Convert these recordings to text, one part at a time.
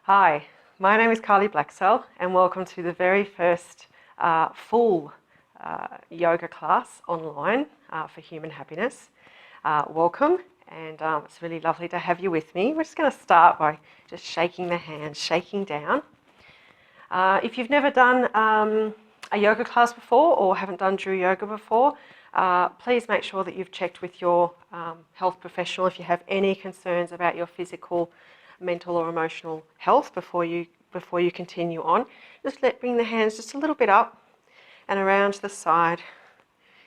Hi, my name is Kylie Blacksell and welcome to the very first full yoga class online for human happiness. Welcome, and it's really lovely to have you with me. We're just going to start by just shaking the hands, shaking down. If you've never done a yoga class before or haven't done Dru Yoga before, please make sure that you've checked with your health professional if you have any concerns about your physical, mental or emotional health before you continue on. Just bring the hands just a little bit up and around to the side.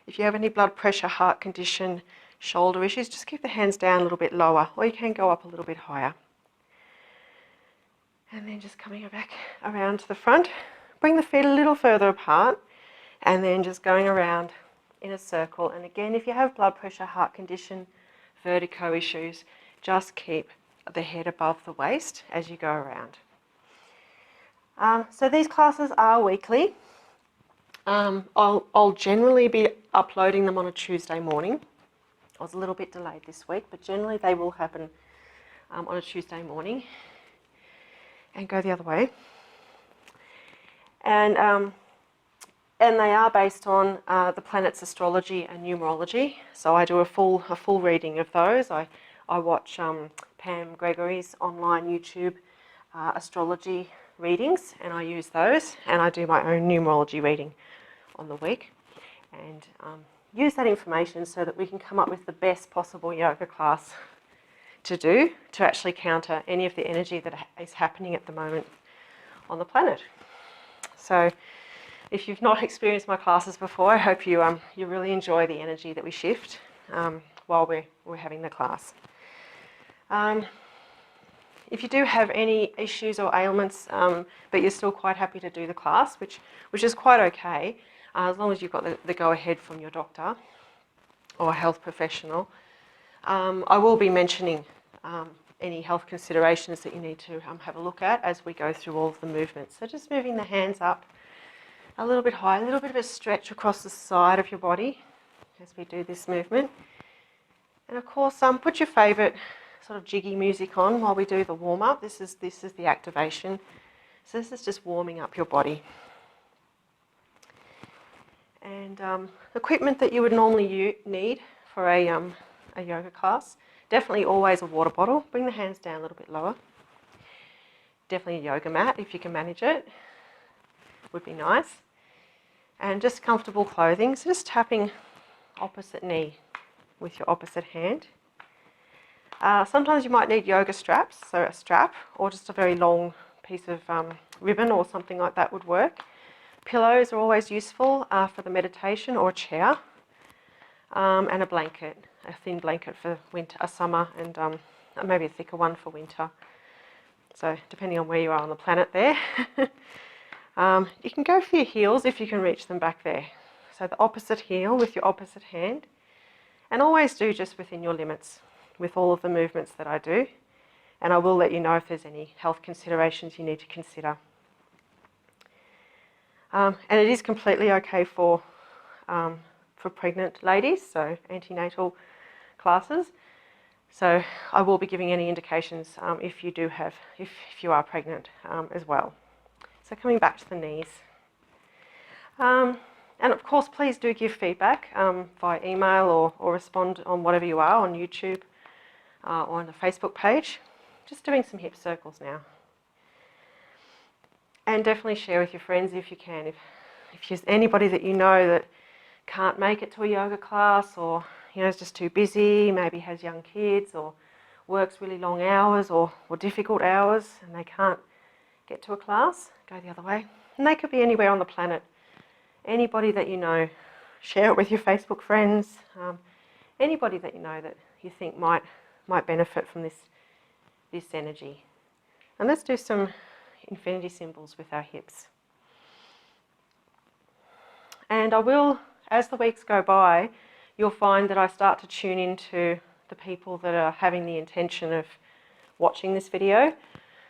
If you have any blood pressure, heart condition, shoulder issues, just keep the hands down a little bit lower, or you can go up a little bit higher. And then just coming back around to the front, bring the feet a little further apart, and then just going around in a circle. And again, if you have blood pressure, heart condition, vertigo issues, just keep the head above the waist as you go around. So these classes are weekly. I'll generally be uploading them on a Tuesday morning. I was a little bit delayed this week, but generally they will happen on a Tuesday morning. And go the other way. And they are based on the planet's astrology and numerology. So I do a full reading of those. I watch Pam Gregory's online YouTube astrology readings, and I use those, and I do my own numerology reading on the week, and use that information so that we can come up with the best possible yoga class to actually counter any of the energy that is happening at the moment on the planet. So if you've not experienced my classes before, I hope you really enjoy the energy that we shift while we're having the class. If you do have any issues or ailments, but you're still quite happy to do the class, which is quite okay, as long as you've got the go-ahead from your doctor or a health professional, I will be mentioning any health considerations that you need to have a look at as we go through all of the movements. So just moving the hands up a little bit high, a little bit of a stretch across the side of your body as we do this movement. And of course, put your favourite sort of jiggy music on while we do the warm-up. This is the activation. So this is just warming up your body. And equipment that you would normally need for a yoga class, definitely always a water bottle. Bring the hands down a little bit lower. Definitely a yoga mat if you can manage it, would be nice. And just comfortable clothing, so just tapping opposite knee with your opposite hand. Sometimes you might need yoga straps, so a strap or just a very long piece of ribbon or something like that would work. Pillows are always useful for the meditation, or a chair, and a blanket, a thin blanket for winter, summer, and maybe a thicker one for winter. So depending on where you are on the planet there. You can go for your heels if you can reach them back there. So the opposite heel with your opposite hand, and always do just within your limits with all of the movements that I do. And I will let you know if there's any health considerations you need to consider. And it is completely okay for pregnant ladies, so antenatal classes. So I will be giving any indications if you are pregnant as well. So coming back to the knees. And of course, please do give feedback via email or respond on whatever you are on YouTube or on the Facebook page. Just doing some hip circles now. And definitely share with your friends if you can. If there's anybody that you know that can't make it to a yoga class, or is just too busy, maybe has young kids or works really long hours or difficult hours and they can't get to a class, go the other way. And they could be anywhere on the planet. Anybody that you know, share it with your Facebook friends. Anybody that you know that you think might benefit from this energy. And let's do some infinity symbols with our hips. And I will, as the weeks go by, you'll find that I start to tune into the people that are having the intention of watching this video.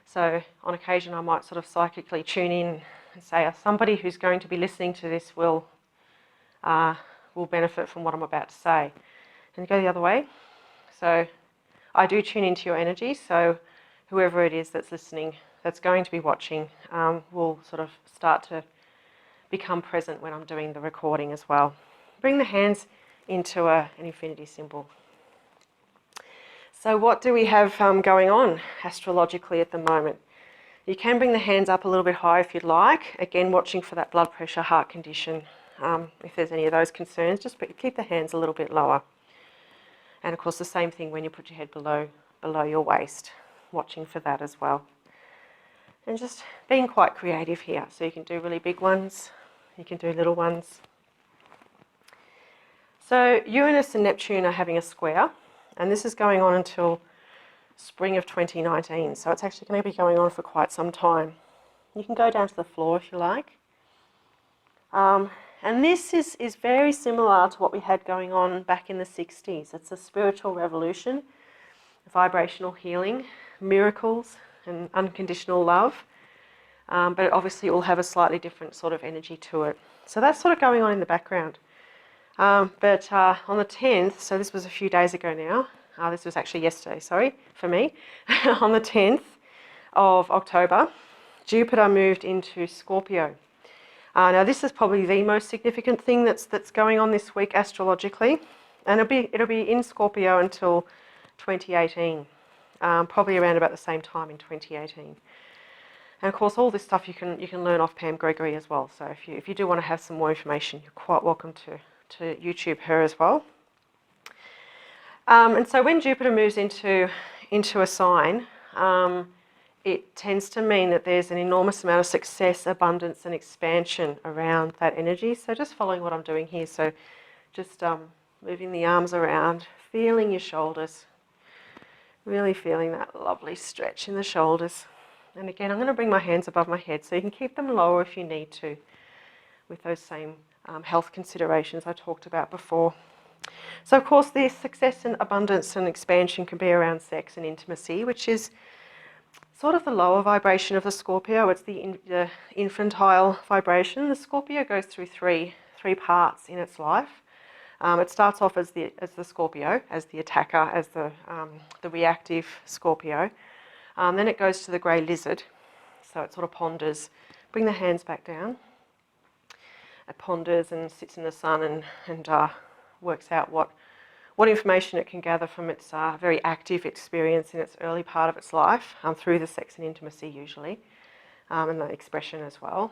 So on occasion I might sort of psychically tune in and say, somebody who's going to be listening to this will benefit from what I'm about to say. And go the other way. So I do tune into your energy, so whoever it is that's listening, that's going to be watching, will sort of start to become present when I'm doing the recording as well. Bring the hands into an infinity symbol. So what do we have going on astrologically at the moment? You can bring the hands up a little bit high if you'd like. Again, watching for that blood pressure, heart condition. If there's any of those concerns, just keep the hands a little bit lower. And of course the same thing when you put your head below your waist, watching for that as well. And just being quite creative here. So you can do really big ones, you can do little ones. So Uranus and Neptune are having a square, and this is going on until spring of 2019. So it's actually going to be going on for quite some time. You can go down to the floor if you like. And this is very similar to what we had going on back in the 60s. It's a spiritual revolution, vibrational healing, miracles and unconditional love. But it obviously will have a slightly different sort of energy to it. So that's sort of going on in the background. But on the 10th, so this was a few days ago now, this was actually yesterday, sorry, for me, on the 10th of October, Jupiter moved into Scorpio. Now this is probably the most significant thing that's going on this week astrologically, and it'll be in Scorpio until 2018, probably around about the same time in 2018. And of course, all this stuff you can learn off Pam Gregory as well. So if you do want to have some more information, you're quite welcome to YouTube her as well. And so when Jupiter moves into a sign, it tends to mean that there's an enormous amount of success, abundance and expansion around that energy. So just following what I'm doing here. So just moving the arms around, feeling your shoulders, really feeling that lovely stretch in the shoulders. And again, I'm going to bring my hands above my head, so you can keep them lower if you need to, with those same health considerations I talked about before. So of course, the success and abundance and expansion can be around sex and intimacy, which is sort of the lower vibration of the Scorpio. It's the infantile vibration. The Scorpio goes through three parts in its life. It starts off as the Scorpio, as the attacker, as the reactive Scorpio. Then it goes to the grey lizard, so it sort of ponders. Bring the hands back down. It ponders and sits in the sun and works out what information it can gather from its very active experience in its early part of its life, through the sex and intimacy usually, and the expression as well.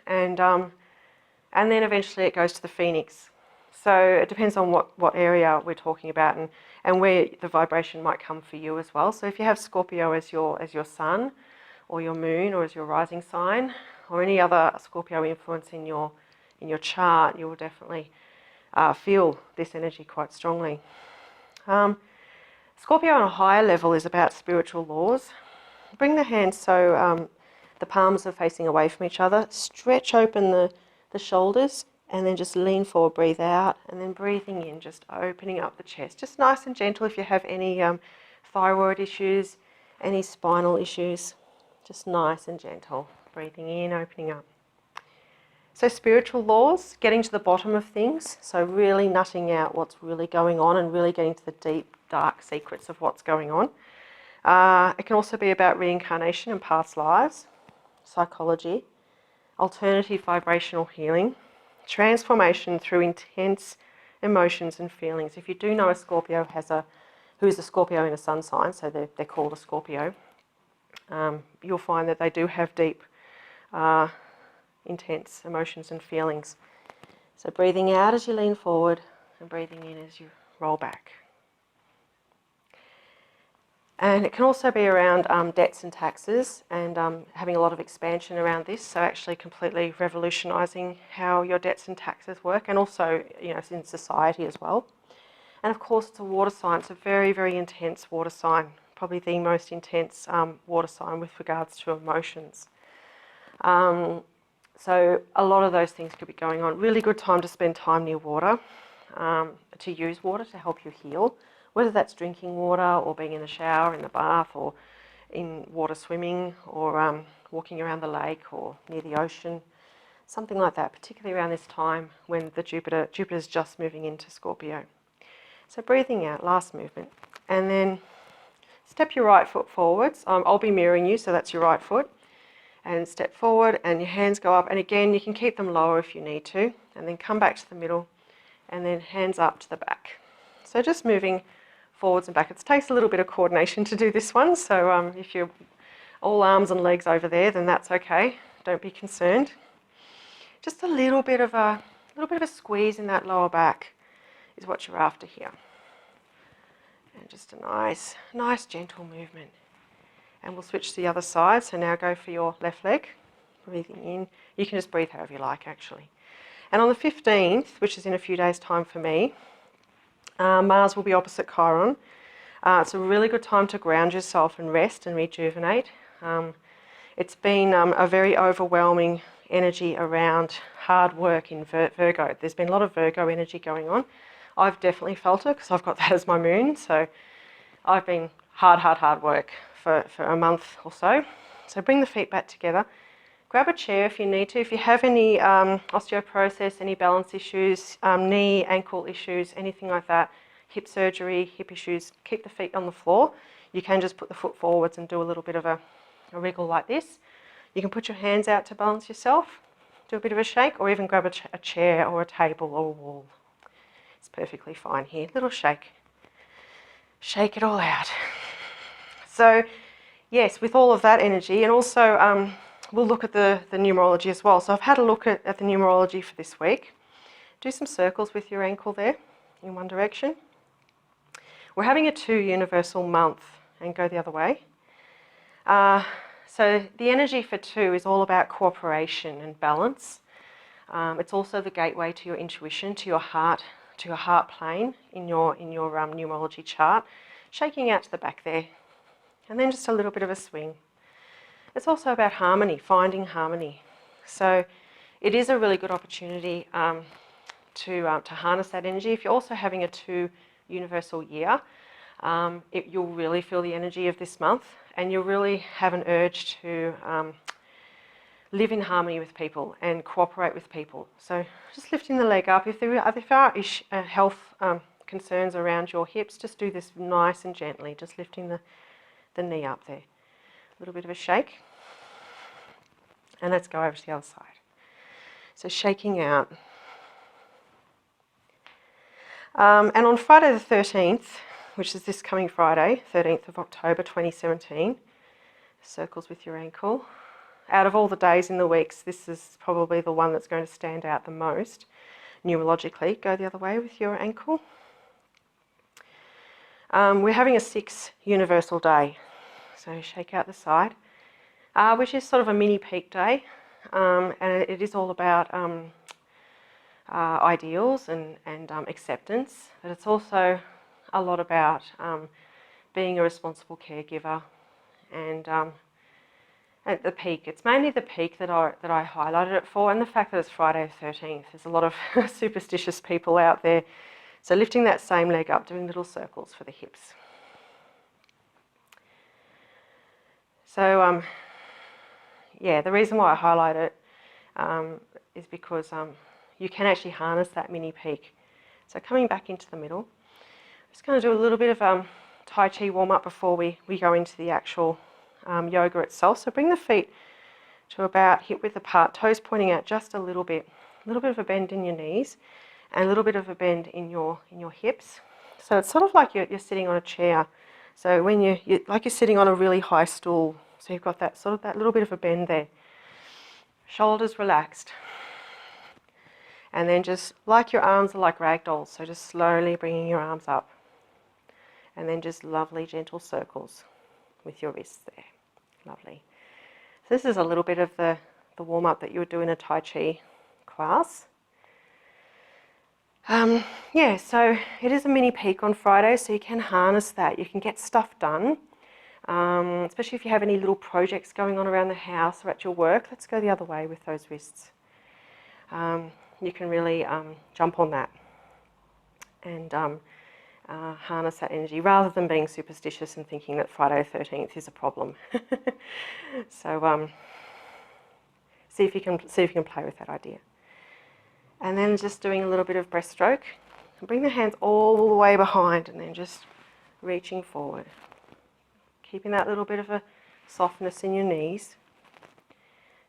And then eventually it goes to the phoenix. So it depends on what area we're talking about and where the vibration might come for you as well. So if you have Scorpio as your sun or your moon or as your rising sign or any other Scorpio influence in your chart, you will definitely feel this energy quite strongly. Scorpio on a higher level is about spiritual laws. Bring the hands so the palms are facing away from each other. Stretch open the shoulders and then just lean forward, breathe out, and then breathing in, just opening up the chest. Just nice and gentle if you have any thyroid issues, any spinal issues. Just nice and gentle. Breathing in, opening up. So spiritual laws, getting to the bottom of things. So really nutting out what's really going on and really getting to the deep, dark secrets of what's going on. It can also be about reincarnation and past lives, psychology, alternative vibrational healing, transformation through intense emotions and feelings. If you do know a Scorpio who is a Scorpio in a sun sign, so they're called a Scorpio, you'll find that they do have deep, intense emotions and feelings. So breathing out as you lean forward and breathing in as you roll back. And it can also be around debts and taxes and having a lot of expansion around this, so actually completely revolutionising how your debts and taxes work, and also in society as well. And of course it's a water sign. It's a very, very intense water sign, probably the most intense water sign with regards to emotions. So a lot of those things could be going on. Really good time to spend time near water, to use water to help you heal, whether that's drinking water or being in the shower, in the bath, or in water swimming, or walking around the lake or near the ocean, something like that, particularly around this time when the Jupiter's just moving into Scorpio. So breathing out, last movement, and then Step your right foot forwards. I'll be mirroring you, so that's your right foot. And step forward and your hands go up. And again, you can keep them lower if you need to. And then come back to the middle and then hands up to the back. So just moving forwards and back. It takes a little bit of coordination to do this one. So if you're all arms and legs over there, then that's okay. Don't be concerned. Just a little bit of a squeeze in that lower back is what you're after here. And just a nice gentle movement. And we'll switch to the other side. So now go for your left leg. Breathing in. You can just breathe however you like, actually. And on the 15th, which is in a few days' time for me, Mars will be opposite Chiron. It's a really good time to ground yourself and rest and rejuvenate. It's been a very overwhelming energy around hard work in Virgo. There's been a lot of Virgo energy going on. I've definitely felt it because I've got that as my moon. So I've been hard work for a month or so. So bring the feet back together. Grab a chair if you need to. If you have any osteoporosis, any balance issues, knee, ankle issues, anything like that, hip surgery, hip issues, keep the feet on the floor. You can just put the foot forwards and do a little bit of a wriggle like this. You can put your hands out to balance yourself, do a bit of a shake, or even grab a chair or a table or a wall. It's perfectly fine here. Little shake. Shake it all out. So, yes, with all of that energy, and also we'll look at the numerology as well. So I've had a look at the numerology for this week. Do some circles with your ankle there in one direction. We're having a 2 universal month, and go the other way. So the energy for 2 is all about cooperation and balance. It's also the gateway to your intuition, to your heart plane in your numerology chart. Shaking out to the back there, and then just a little bit of a swing. It's also about harmony, finding harmony. So it is a really good opportunity to harness that energy. If you're also having a 2 universal year, you'll really feel the energy of this month, and you'll really have an urge to live in harmony with people and cooperate with people. So just lifting the leg up. If there are health concerns around your hips, just do this nice and gently, just lifting the knee up there. A little bit of a shake. And let's go over to the other side. So shaking out. And on Friday the 13th, which is this coming Friday, 13th of October 2017, circles with your ankle. Out of all the days in the weeks, this is probably the one that's going to stand out the most numerologically. Go the other way with your ankle. We're having a 6 universal day. So shake out the side, which is sort of a mini peak day. And it is all about ideals and acceptance, but it's also a lot about being a responsible caregiver. And at the peak, it's mainly the peak that I highlighted it for, and the fact that it's Friday the 13th. There's a lot of superstitious people out there. So lifting that same leg up, doing little circles for the hips. So yeah, the reason why I highlight it is because you can actually harness that mini peak. So coming back into the middle, I'm just going to do a little bit of Tai Chi warm up before we go into the actual yoga itself. So bring the feet to about hip width apart, toes pointing out just a little bit of a bend in your knees and a little bit of a bend in your hips. So it's sort of like you're sitting on a chair. So when you're sitting on a really high stool, so you've got that little bit of a bend there. Shoulders relaxed. And then just like your arms are like rag dolls, so just slowly bringing your arms up. And then just lovely gentle circles with your wrists there. Lovely. So this is a little bit of the warm-up that you would do in a Tai Chi class. Yeah, so it is a mini peak on Friday, so you can harness that. You can get stuff done, especially if you have any little projects going on around the house or at your work. Let's go the other way with those wrists. You can really jump on that and harness that energy rather than being superstitious and thinking that Friday the 13th is a problem. So see if you can play with that idea. And then just doing a little bit of breaststroke. Bring the hands all the way behind and then just reaching forward. Keeping that little bit of a softness in your knees.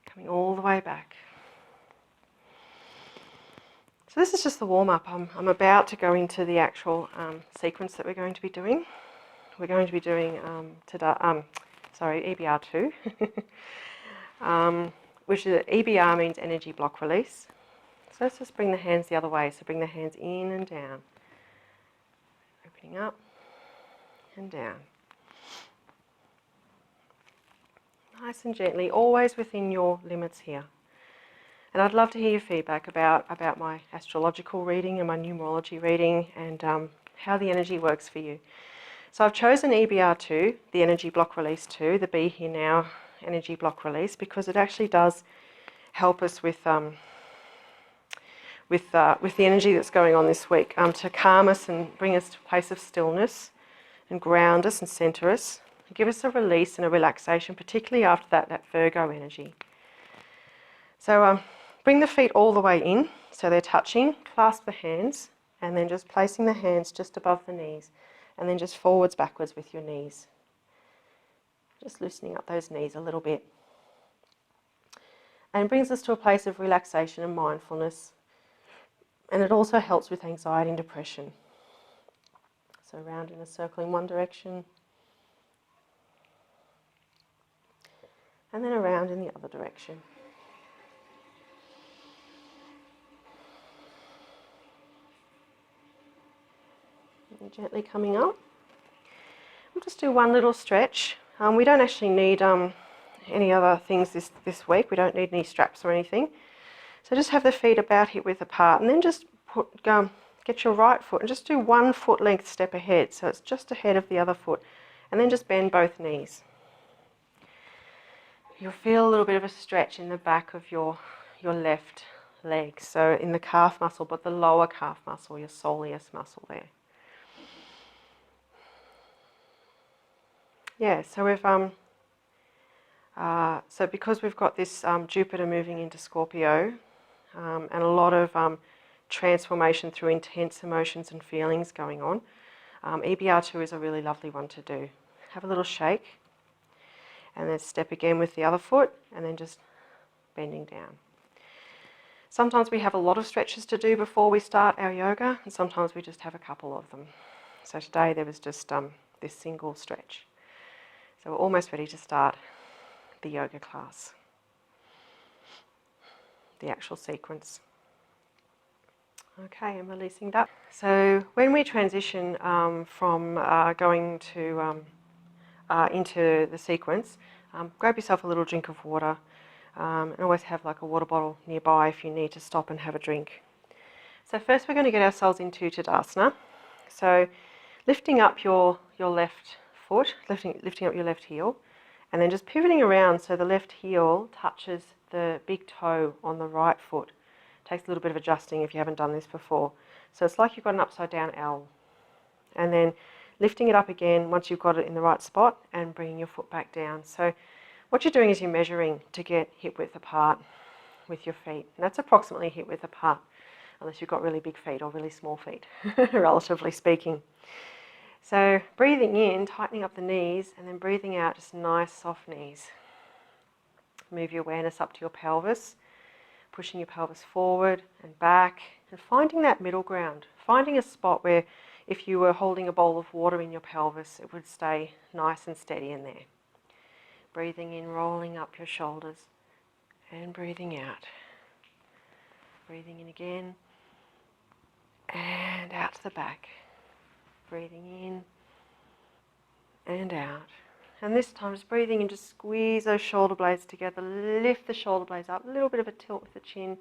Coming all the way back. So this is just the warm-up. I'm about to go into the actual sequence that we're going to be doing. We're going to be doing EBR2, which is EBR means energy block release. So let's just bring the hands the other way. So bring the hands in and down, opening up and down. Nice and gently, always within your limits here. And I'd love to hear your feedback about my astrological reading and my numerology reading and how the energy works for you. So I've chosen EBR2, the energy block release 2, the Be Here Now energy block release, because it actually does help us with the energy that's going on this week, to calm us and bring us to a place of stillness and ground us and center us, give us a release and a relaxation, particularly after that Virgo energy. So bring the feet all the way in, so they're touching, clasp the hands, and then just placing the hands just above the knees, and then just forwards, backwards with your knees. Just loosening up those knees a little bit. And it brings us to a place of relaxation and mindfulness, and it also helps with anxiety and depression. So round in a circle in one direction, and then around in the other direction. And gently coming up. We'll just do one little stretch. We don't actually need any other things this week. We don't need any straps or anything. So just have the feet about hip width apart, and then just get your right foot and just do 1 foot length step ahead. So it's just ahead of the other foot. And then just bend both knees. You'll feel a little bit of a stretch in the back of your left leg. So in the calf muscle, but the lower calf muscle, your soleus muscle there. Yeah, so we've so because we've got this Jupiter moving into Scorpio, and a lot of transformation through intense emotions and feelings going on, EBR2 is a really lovely one to do. Have a little shake, and then step again with the other foot, and then just bending down. Sometimes we have a lot of stretches to do before we start our yoga, and sometimes we just have a couple of them. So today there was just this single stretch. So we're almost ready to start the yoga class, the actual sequence. Okay, I'm releasing that. So when we transition from going to into the sequence, grab yourself a little drink of water, and always have like a water bottle nearby if you need to stop and have a drink. So first we're going to get ourselves into Tadasana. So lifting up your left foot, lifting up your left heel, and then just pivoting around so the left heel touches the big toe on the right foot. Takes a little bit of adjusting if you haven't done this before. So it's like you've got an upside down L. And then lifting it up again once you've got it in the right spot and bringing your foot back down. So what you're doing is you're measuring to get hip width apart with your feet. And that's approximately hip width apart, unless you've got really big feet or really small feet, relatively speaking. So breathing in, tightening up the knees, and then breathing out, just nice soft knees. Move your awareness up to your pelvis, pushing your pelvis forward and back, and finding that middle ground. Finding a spot where if you were holding a bowl of water in your pelvis, it would stay nice and steady in there. Breathing in, rolling up your shoulders, and breathing out. Breathing in again, and out to the back. Breathing in and out. And this time just breathing in, just squeeze those shoulder blades together, lift the shoulder blades up, a little bit of a tilt with the chin,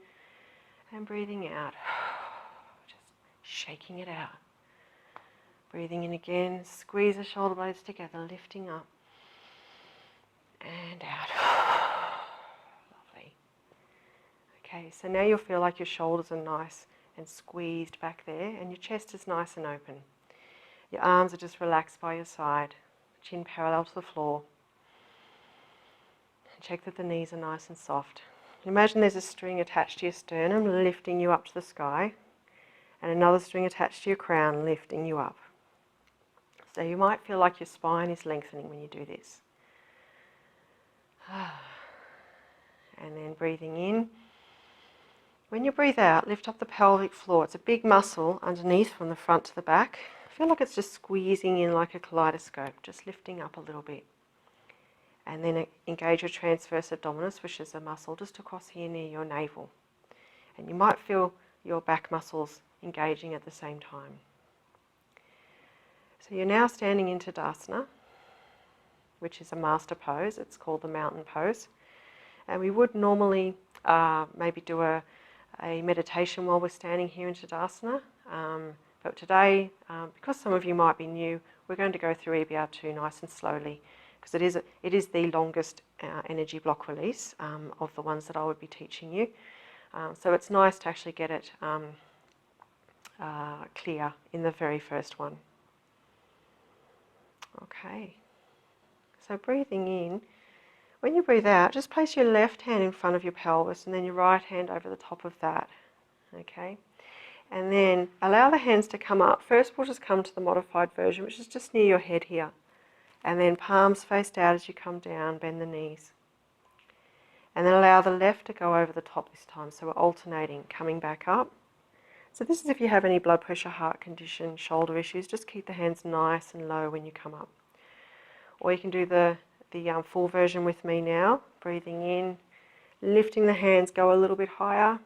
and breathing out. Just shaking it out. Breathing in again, squeeze the shoulder blades together, lifting up and out. Lovely. Okay, so now you'll feel like your shoulders are nice and squeezed back there, and your chest is nice and open. Your arms are just relaxed by your side, chin parallel to the floor. And check that the knees are nice and soft. Imagine there's a string attached to your sternum, lifting you up to the sky, and another string attached to your crown, lifting you up. So you might feel like your spine is lengthening when you do this. And then breathing in. When you breathe out, lift up the pelvic floor. It's a big muscle underneath from the front to the back. I feel like it's just squeezing in like a kaleidoscope, just lifting up a little bit. And then engage your transverse abdominis, which is a muscle just across here near your navel. And you might feel your back muscles engaging at the same time. So you're now standing in Tadasana, which is a master pose. It's called the mountain pose. And we would normally maybe do a meditation while we're standing here in Tadasana. But today, because some of you might be new, we're going to go through EBR2 nice and slowly, because it is the longest energy block release of the ones that I would be teaching you. So it's nice to actually get it clear in the very first one. Okay, so breathing in. When you breathe out, just place your left hand in front of your pelvis and then your right hand over the top of that. Okay, and then allow the hands to come up. First we'll just come to the modified version, which is just near your head here. And then palms faced out as you come down, bend the knees. And then allow the left to go over the top this time. So we're alternating, coming back up. So this is if you have any blood pressure, heart condition, shoulder issues, just keep the hands nice and low when you come up. Or you can do the full version with me now. Breathing in, lifting the hands, go a little bit higher.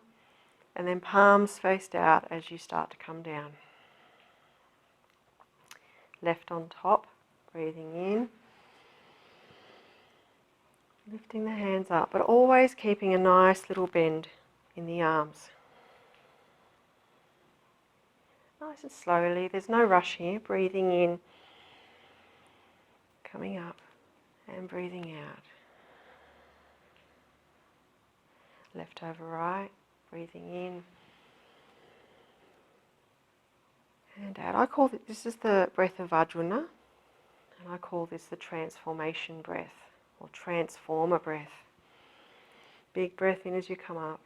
And then palms faced out as you start to come down. Left on top, breathing in. Lifting the hands up, but always keeping a nice little bend in the arms. Nice and slowly, there's no rush here. Breathing in, coming up, and breathing out. Left over right, breathing in, and out. I call this is the breath of Arjuna, and I call this the transformation breath, or transformer breath. Big breath in as you come up.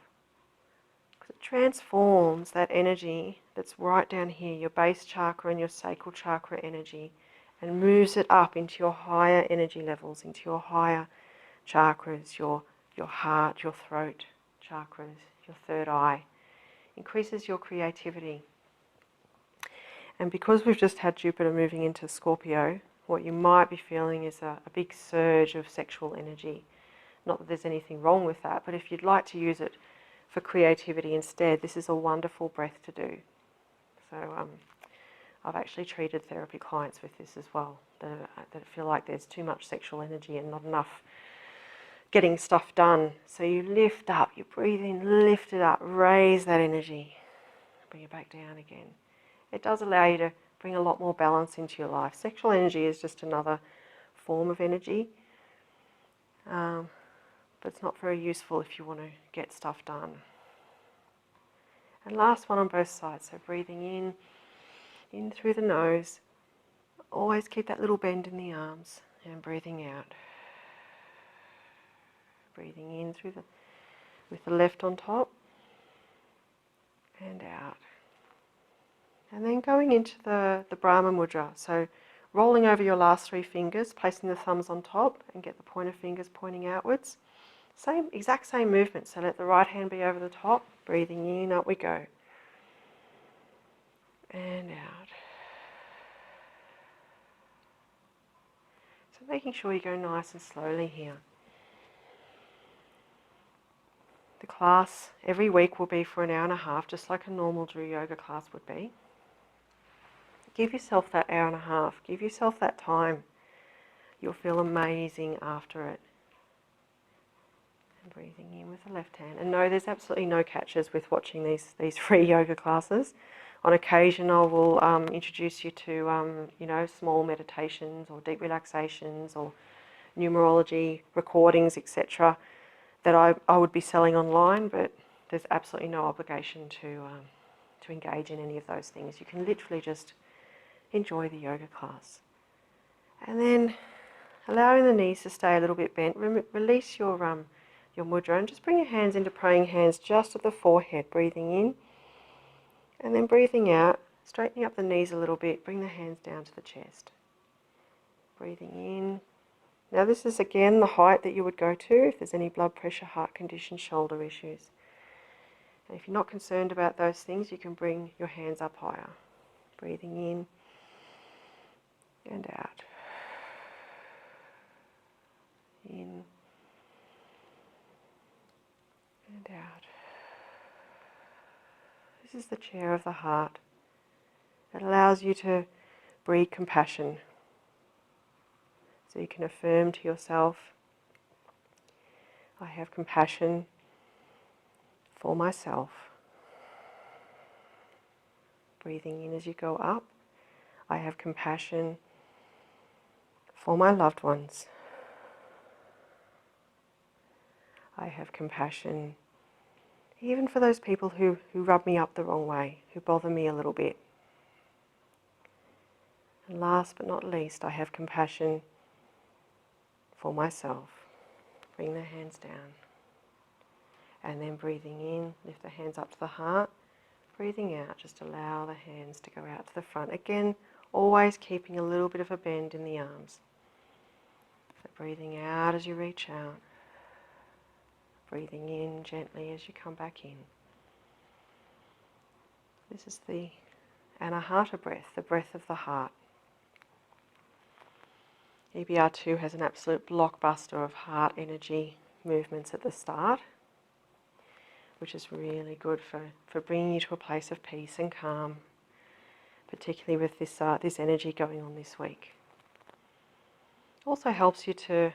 It transforms that energy that's right down here, your base chakra and your sacral chakra energy, and moves it up into your higher energy levels, into your higher chakras, your heart, your throat chakras, your third eye. Increases your creativity. And because we've just had Jupiter moving into Scorpio, what you might be feeling is a big surge of sexual energy. Not that there's anything wrong with that, but if you'd like to use it for creativity instead, this is a wonderful breath to do. So I've actually treated therapy clients with this as well, that feel like there's too much sexual energy and not enough getting stuff done. So you lift up, you breathe in, lift it up, raise that energy, bring it back down again. It does allow you to bring a lot more balance into your life. Sexual energy is just another form of energy. But it's not very useful if you want to get stuff done. And last one on both sides, so breathing in through the nose, always keep that little bend in the arms, and breathing out. Breathing in through with the left on top, and out. And then going into the Brahma mudra, so rolling over your last three fingers, placing the thumbs on top, and get the pointer fingers pointing outwards. Exact same movement, so let the right hand be over the top, breathing in, up we go, and out. So making sure you go nice and slowly here. The class every week will be for an hour and a half, just like a normal Dru Yoga class would be. Give yourself that hour and a half, give yourself that time. You'll feel amazing after it. And breathing in with the left hand. And no, there's absolutely no catches with watching these free yoga classes. On occasion I will introduce you to small meditations or deep relaxations or numerology recordings, etc. that I would be selling online, but there's absolutely no obligation to engage in any of those things. You can literally just enjoy the yoga class. And then allowing the knees to stay a little bit bent, release your mudra and just bring your hands into praying hands just at the forehead, breathing in and then breathing out, straightening up the knees a little bit, bring the hands down to the chest. Breathing in. Now this is again the height that you would go to if there's any blood pressure, heart condition, shoulder issues. And if you're not concerned about those things, you can bring your hands up higher. Breathing in and out. In and out. This is the chair of the heart. It allows you to breathe compassion. So you can affirm to yourself, I have compassion for myself. Breathing in as you go up, I have compassion for my loved ones. I have compassion even for those people who rub me up the wrong way, who bother me a little bit. And last but not least, I have compassion for myself. Bring the hands down. And then breathing in, lift the hands up to the heart. Breathing out, just allow the hands to go out to the front. Again, always keeping a little bit of a bend in the arms. So breathing out as you reach out. Breathing in gently as you come back in. This is the Anahata breath, the breath of the heart. EBR2 has an absolute blockbuster of heart energy movements at the start, which is really good for bringing you to a place of peace and calm, particularly with this energy going on this week. Also helps you to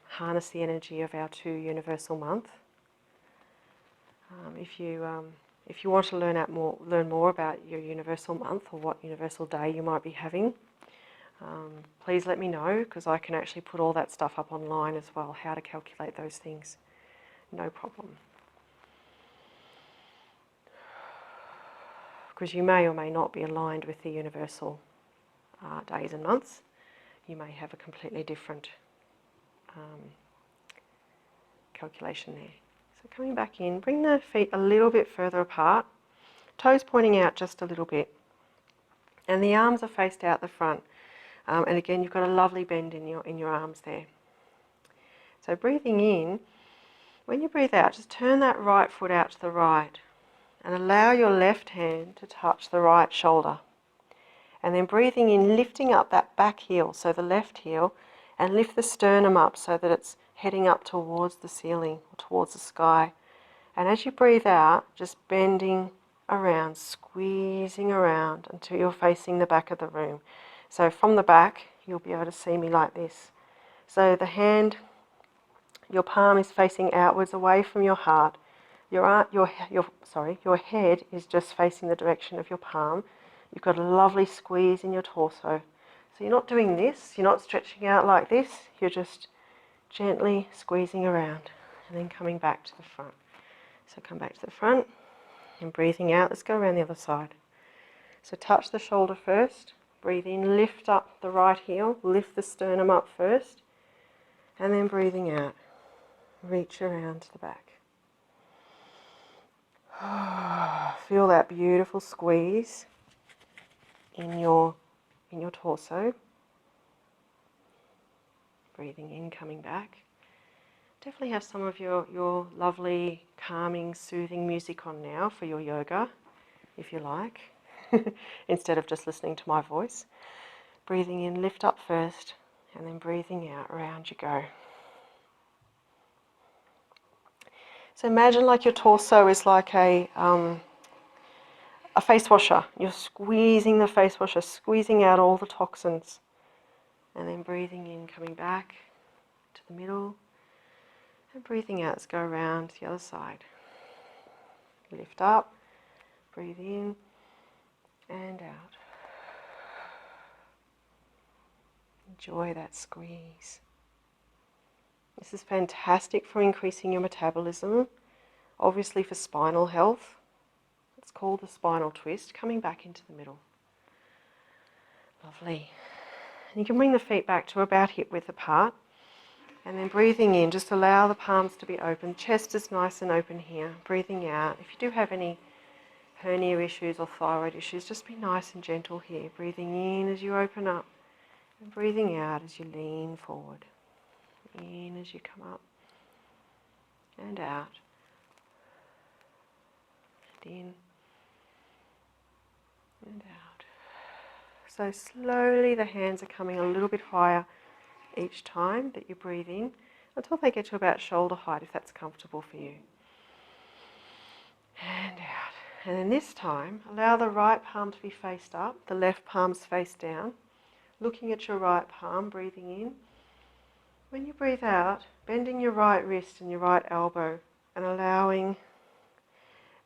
harness the energy of our 2 universal month. If you want to learn more about your universal month or what universal day you might be having, please let me know, because I can actually put all that stuff up online as well, how to calculate those things. No problem. Because you may or may not be aligned with the universal days and months. You may have a completely different calculation there. So coming back in, bring the feet a little bit further apart, toes pointing out just a little bit, and the arms are faced out the front. And again, you've got a lovely bend in your arms there. So breathing in, when you breathe out, just turn that right foot out to the right and allow your left hand to touch the right shoulder. And then breathing in, lifting up that back heel, so the left heel, and lift the sternum up so that it's heading up towards the ceiling or towards the sky. And as you breathe out, just bending around, squeezing around until you're facing the back of the room. So from the back, you'll be able to see me like this. So the hand, your palm is facing outwards away from your heart. Your head is just facing the direction of your palm. You've got a lovely squeeze in your torso. So you're not doing this, you're not stretching out like this, you're just gently squeezing around and then coming back to the front. So come back to the front and breathing out. Let's go around the other side. So touch the shoulder first. Breathe in, lift up the right heel, lift the sternum up first, and then breathing out, reach around to the back. Feel that beautiful squeeze in your torso. Breathing in, coming back. Definitely have some of your lovely, calming, soothing music on now for your yoga, if you like. Instead of just listening to my voice. Breathing in, lift up first, and then breathing out, around you go. So imagine like your torso is like a face washer. You're squeezing the face washer, squeezing out all the toxins. And then breathing in, coming back to the middle. And breathing out, let's go around to the other side. Lift up, breathe in, and out. Enjoy that squeeze. This is fantastic for increasing your metabolism, obviously for spinal health. It's called the spinal twist, coming back into the middle. Lovely. And you can bring the feet back to about hip width apart, and then breathing in, just allow the palms to be open. Chest is nice and open here. Breathing out. If you do have any hernia issues or thyroid issues, just be nice and gentle here. Breathing in as you open up, And breathing out as you lean forward. In as you come up. And out. And in. And out. So slowly the hands are coming a little bit higher each time that you breathe in, until they get to about shoulder height, if that's comfortable for you. And out. And then this time, allow the right palm to be faced up, the left palm's face down. Looking at your right palm, breathing in. When you breathe out, bending your right wrist and your right elbow and allowing,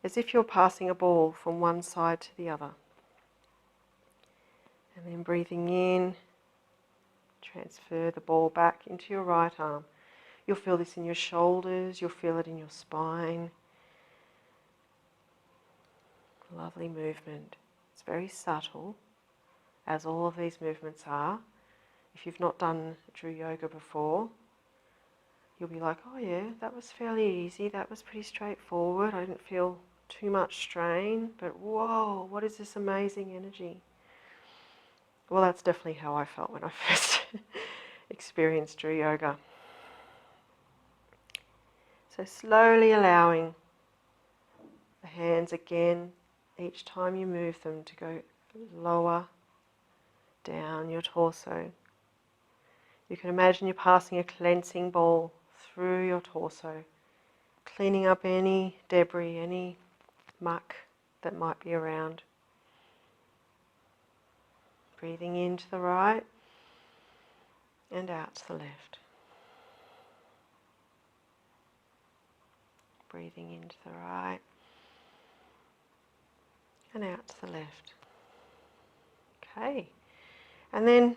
as if you're passing a ball from one side to the other. And then breathing in, transfer the ball back into your right arm. You'll feel this in your shoulders, you'll feel it in your spine. Lovely movement. It's very subtle, as all of these movements are. If you've not done Dru Yoga before, you'll be like, oh yeah, that was fairly easy, that was pretty straightforward, I didn't feel too much strain, but whoa, what is this amazing energy? Well, that's definitely how I felt when I first experienced Dru Yoga. So slowly allowing the hands again, each time you move them, to go lower down your torso. You can imagine you're passing a cleansing ball through your torso, cleaning up any debris, any muck that might be around. Breathing in to the right and out to the left. Breathing into the right and out to the left. Okay, and then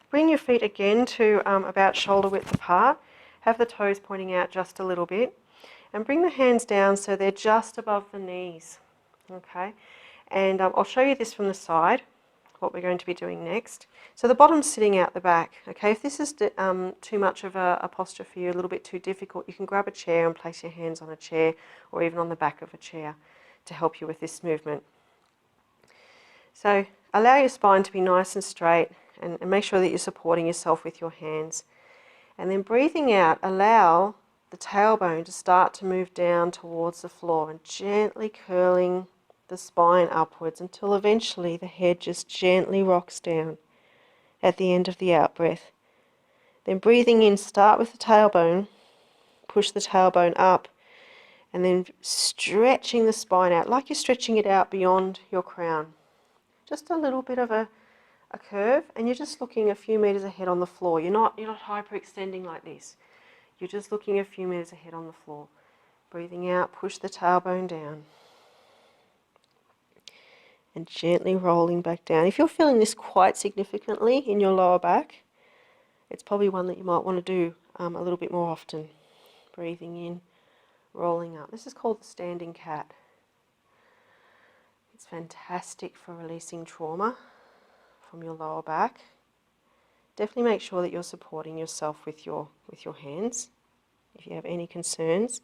bring your feet again to about shoulder width apart. Have the toes pointing out just a little bit, and bring the hands down so they're just above the knees. Okay, and I'll show you this from the side, what we're going to be doing next. So the bottom's sitting out the back. Okay, if this is too much of a posture for you, a little bit too difficult, you can grab a chair and place your hands on a chair or even on the back of a chair to help you with this movement. So allow your spine to be nice and straight, and make sure that you're supporting yourself with your hands. And then breathing out, allow the tailbone to start to move down towards the floor and gently curling the spine upwards until eventually the head just gently rocks down at the end of the out-breath. Then breathing in, start with the tailbone, push the tailbone up, and then stretching the spine out like you're stretching it out beyond your crown. Just a little bit of a curve, and you're just looking a few meters ahead on the floor. You're not hyperextending like this. You're just looking a few meters ahead on the floor. Breathing out, push the tailbone down. And gently rolling back down. If you're feeling this quite significantly in your lower back, it's probably one that you might want to do a little bit more often. Breathing in, rolling up. This is called the standing cat. It's fantastic for releasing trauma from your lower back. Definitely make sure that you're supporting yourself with your hands if you have any concerns.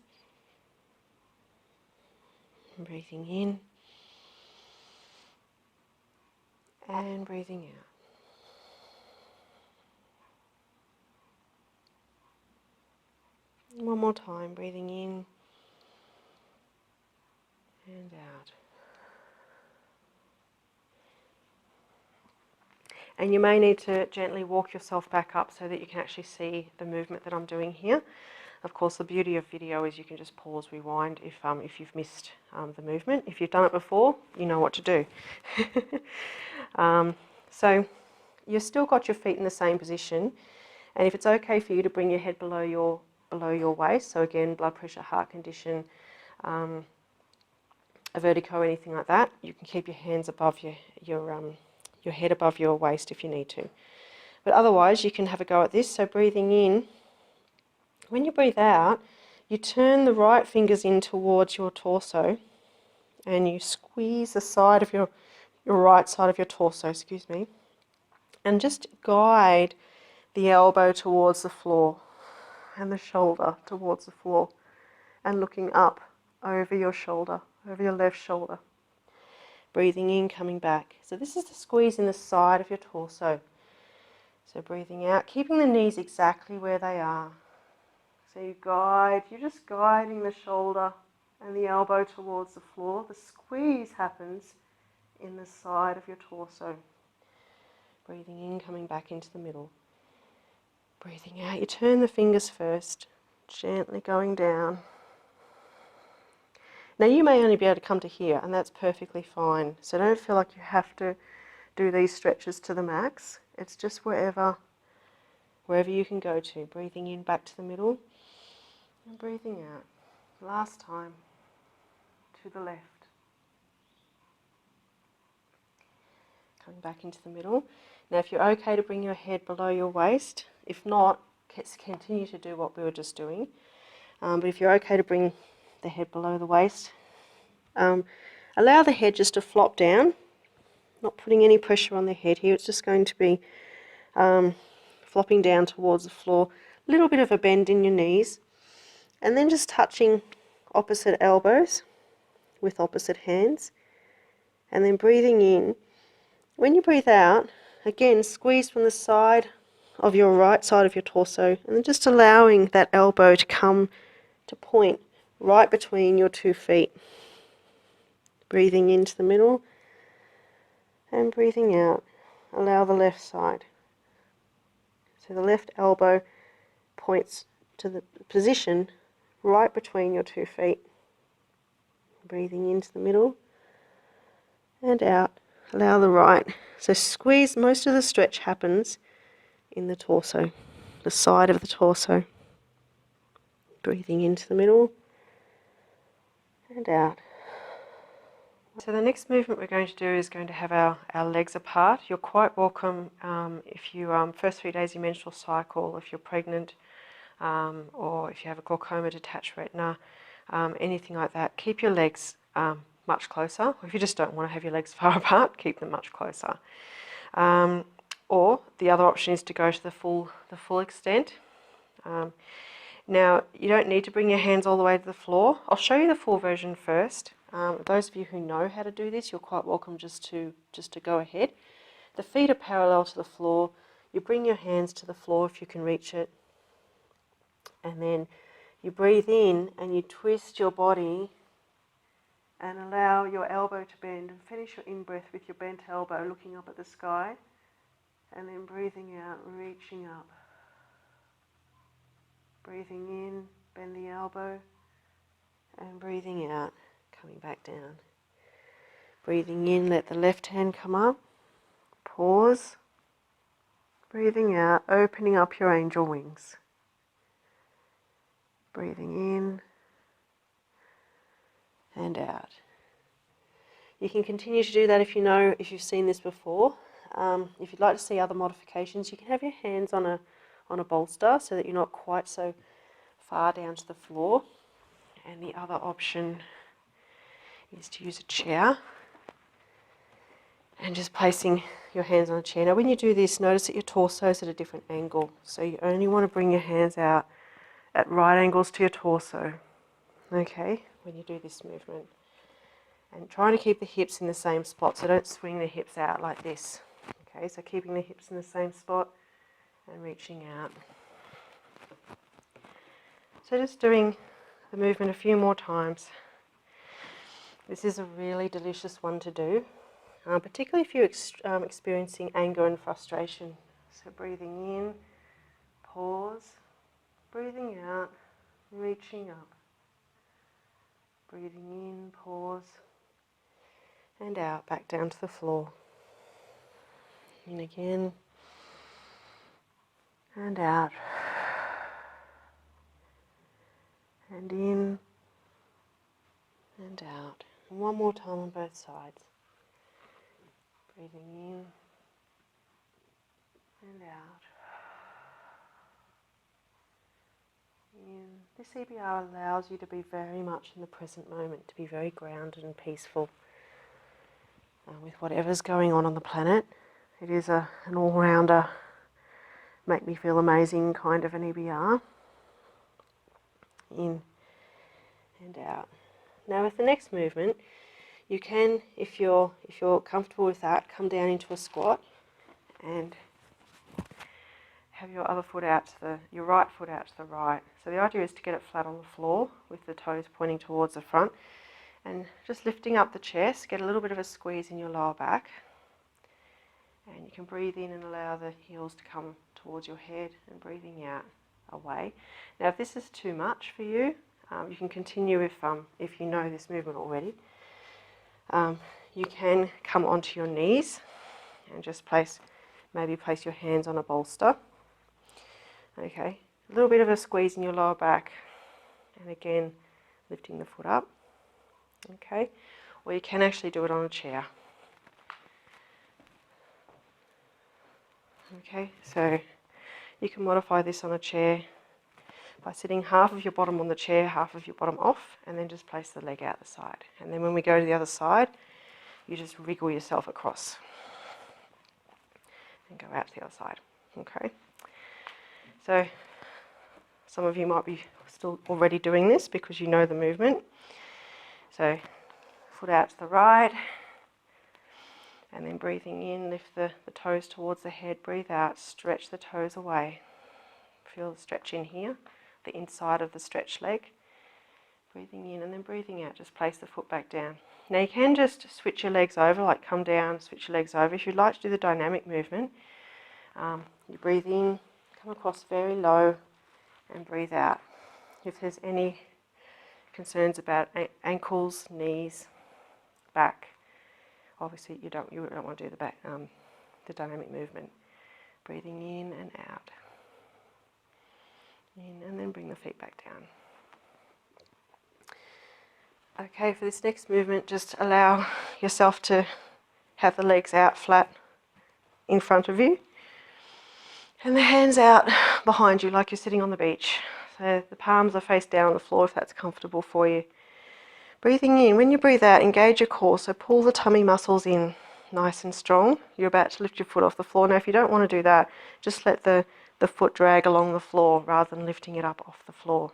And breathing in and breathing out. One more time, breathing in and out. And you may need to gently walk yourself back up so that you can actually see the movement that I'm doing here. Of course, the beauty of video is you can just pause, rewind if you've missed the movement. If you've done it before, you know what to do. So you've still got your feet in the same position, and if it's okay for you to bring your head below your waist, so again, blood pressure, heart condition, a vertigo, anything like that, you can keep your hands above your head above your waist if you need to. But otherwise, you can have a go at this. So breathing in, when you breathe out, you turn the right fingers in towards your torso, and you squeeze the side of your right side of your torso, excuse me, and just guide the elbow towards the floor and the shoulder towards the floor, and looking up over your shoulder, over your left shoulder. Breathing in, coming back. So this is the squeeze in the side of your torso. So breathing out, keeping the knees exactly where they are. So you're just guiding the shoulder and the elbow towards the floor. The squeeze happens in the side of your torso. Breathing in, coming back into the middle. Breathing out, you turn the fingers first, gently going down. Now you may only be able to come to here, and that's perfectly fine. So don't feel like you have to do these stretches to the max. It's just wherever you can go to. Breathing in back to the middle and breathing out. Last time to the left. Coming back into the middle. Now if you're okay to bring your head below your waist, if not, continue to do what we were just doing. But if you're okay to bring the head below the waist, allow the head just to flop down, not putting any pressure on the head here. It's just going to be flopping down towards the floor, a little bit of a bend in your knees, and then just touching opposite elbows with opposite hands, and then breathing in. When you breathe out, again, squeeze from the side of your right side of your torso, and then just allowing that elbow to come to point right between your 2 feet. Breathing into the middle and breathing out. Allow the left side. So the left elbow points to the position right between your 2 feet. Breathing into the middle and out. Allow the right. So squeeze, most of the stretch happens in the torso, the side of the torso. Breathing into the middle and out. So the next movement we're going to do is going to have our legs apart. You're quite welcome if you, first 3 days of your menstrual cycle, if you're pregnant, or if you have a glaucoma, detached retina, anything like that, keep your legs much closer. Or if you just don't want to have your legs far apart, keep them much closer. Or the other option is to go to the full extent. Now, you don't need to bring your hands all the way to the floor. I'll show you the full version first. Those of you who know how to do this, you're quite welcome just to go ahead. The feet are parallel to the floor. You bring your hands to the floor if you can reach it. And then you breathe in and you twist your body and allow your elbow to bend. And finish your in-breath with your bent elbow looking up at the sky. And then breathing out, reaching up. Breathing in, bend the elbow. And breathing out, coming back down. Breathing in, let the left hand come up. Pause. Breathing out, opening up your angel wings. Breathing in and out. You can continue to do that if you've seen this before. If you'd like to see other modifications, you can have your hands on a bolster so that you're not quite so far down to the floor. And the other option is to use a chair and just placing your hands on a chair. Now when you do this, notice that your torso is at a different angle. So you only want to bring your hands out at right angles to your torso, okay, when you do this movement. And trying to keep the hips in the same spot, so don't swing the hips out like this. Okay, so keeping the hips in the same spot and reaching out. So just doing the movement a few more times. This is a really delicious one to do, particularly if you're experiencing anger and frustration. So breathing in, pause, breathing out, reaching up. Breathing in, pause, and out, back down to the floor. In again, and out, and in, and out. And one more time on both sides. Breathing in, and out. In. This EBR allows you to be very much in the present moment, to be very grounded and peaceful with whatever's going on the planet. It is an all-rounder, make me feel amazing kind of an EBR. In and out. Now with the next movement, you can, if you're comfortable with that, come down into a squat and have your other foot out to your right foot out to the right. So the idea is to get it flat on the floor with the toes pointing towards the front, and just lifting up the chest, get a little bit of a squeeze in your lower back, and you can breathe in and allow the heels to come towards your head, and breathing out away. Now if this is too much for you, you can continue if you know this movement already. You can come onto your knees and just maybe place your hands on a bolster. Okay, a little bit of a squeeze in your lower back, and again lifting the foot up. Okay, or you can actually do it on a chair. Okay, so you can modify this on a chair by sitting half of your bottom on the chair, half of your bottom off, and then just place the leg out the side. And then when we go to the other side, you just wriggle yourself across and go out to the other side. Okay. So some of you might be still already doing this because you know the movement. So foot out to the right, and then breathing in, lift the toes towards the head, breathe out, stretch the toes away. Feel the stretch in here, the inside of the stretched leg. Breathing in and then breathing out, just place the foot back down. Now you can just switch your legs over, like come down, switch your legs over. If you'd like to do the dynamic movement, you breathe in, come across very low, and breathe out. If there's any concerns about ankles, knees, back, obviously you don't want to do the dynamic movement. Breathing in and out. In and then bring the feet back down. Okay, for this next movement, just allow yourself to have the legs out flat in front of you and the hands out behind you like you're sitting on the beach. So the palms are face down on the floor if that's comfortable for you. Breathing in, when you breathe out, engage your core, so pull the tummy muscles in nice and strong. You're about to lift your foot off the floor. Now if you don't want to do that, just let the foot drag along the floor rather than lifting it up off the floor.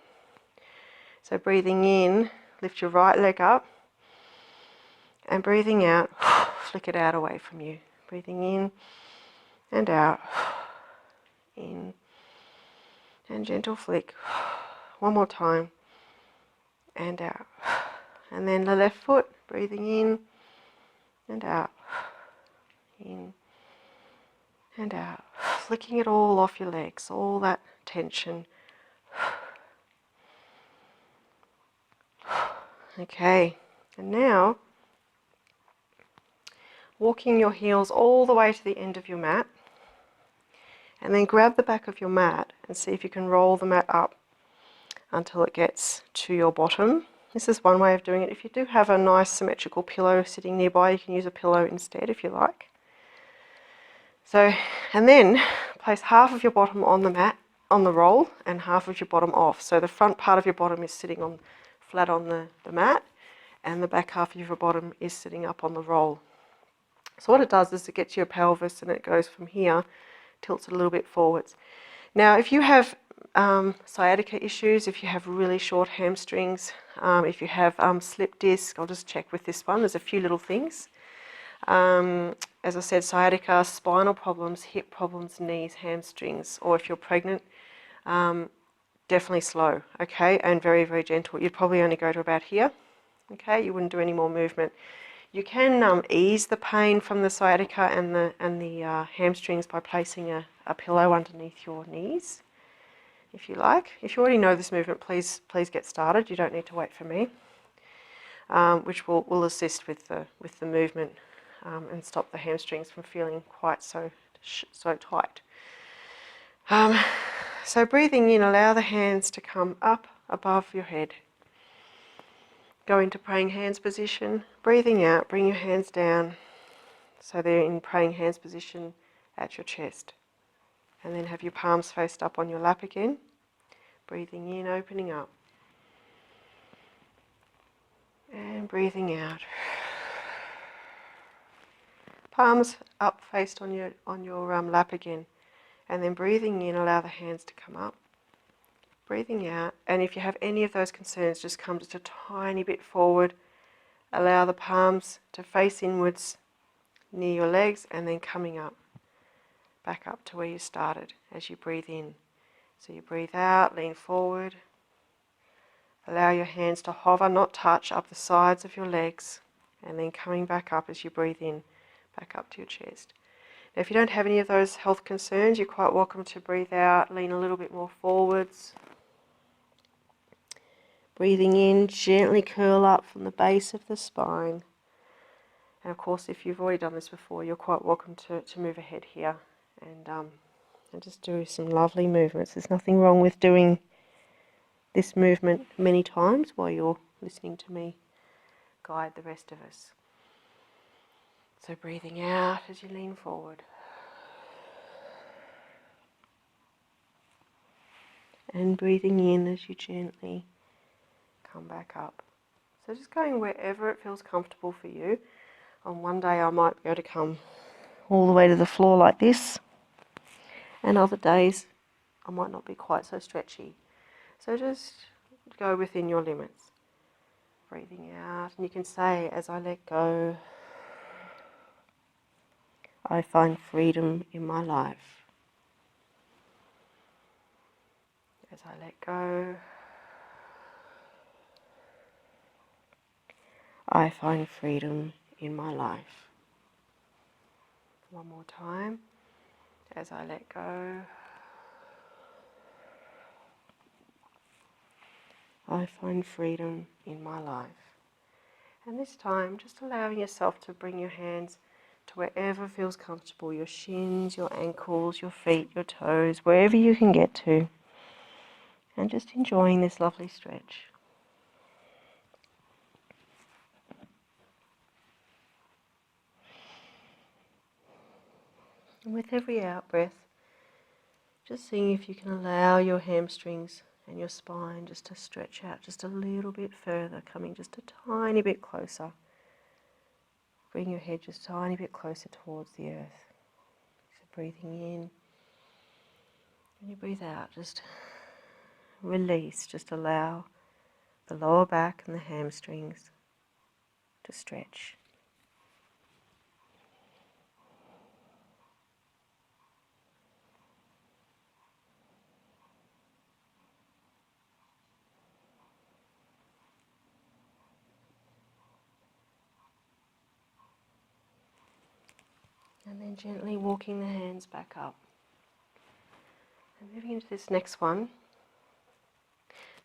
So breathing in, lift your right leg up, and breathing out, flick it out away from you. Breathing in and out, in and gentle flick. One more time, and out. And then the left foot, breathing in and out, in and out. Flicking it all off your legs, all that tension. Okay, and now walking your heels all the way to the end of your mat, and then grab the back of your mat and see if you can roll the mat up until it gets to your bottom. This is one way of doing it. If you do have a nice symmetrical pillow sitting nearby, you can use a pillow instead if you like. So, and then place half of your bottom on the mat, on the roll, and half of your bottom off. So the front part of your bottom is sitting flat on the mat, and the back half of your bottom is sitting up on the roll. So what it does is it gets your pelvis, and it goes from here, tilts it a little bit forwards. Now if you have sciatica issues, if you have really short hamstrings, if you have slip disc, I'll just check with this one, there's a few little things. As I said, sciatica, spinal problems, hip problems, knees, hamstrings, or if you're pregnant, definitely slow, okay, and very, very gentle. You'd probably only go to about here, okay, you wouldn't do any more movement. You can ease the pain from the sciatica and the hamstrings by placing a pillow underneath your knees, if you like. If you already know this movement, please get started. You don't need to wait for me, which will assist with the movement and stop the hamstrings from feeling quite so tight. So breathing in, allow the hands to come up above your head. Go into praying hands position. Breathing out, bring your hands down so they're in praying hands position at your chest. And then have your palms faced up on your lap again. Breathing in, opening up. And breathing out. Palms up, faced on your lap again. And then breathing in, allow the hands to come up. Breathing out, and if you have any of those concerns, just come just a tiny bit forward. Allow the palms to face inwards near your legs, and then coming up, back up to where you started. as you breathe in. So you breathe out, lean forward. Allow your hands to hover, not touch, up the sides of your legs, and then coming back up as you breathe in, back up to your chest. Now, if you don't have any of those health concerns, you're quite welcome to breathe out, lean a little bit more forwards. Breathing in, gently curl up from the base of the spine. And of course, if you've already done this before, you're quite welcome to move ahead here and just do some lovely movements. There's nothing wrong with doing this movement many times while you're listening to me guide the rest of us. So breathing out as you lean forward. And breathing in as you gently come back up. So just going wherever it feels comfortable for you. On one day I might be able to come all the way to the floor like this, and other days I might not be quite so stretchy. So just go within your limits. Breathing out, and you can say, as I let go, I find freedom in my life. As I let go, I find freedom in my life. One more time. As I let go, I find freedom in my life. And this time, just allowing yourself to bring your hands to wherever feels comfortable, your shins, your ankles, your feet, your toes, wherever you can get to. And just enjoying this lovely stretch. And with every out-breath, just seeing if you can allow your hamstrings and your spine just to stretch out just a little bit further, coming just a tiny bit closer. Bring your head just a tiny bit closer towards the earth. So breathing in, and you breathe out, just release, just allow the lower back and the hamstrings to stretch. And then gently walking the hands back up. And moving into this next one,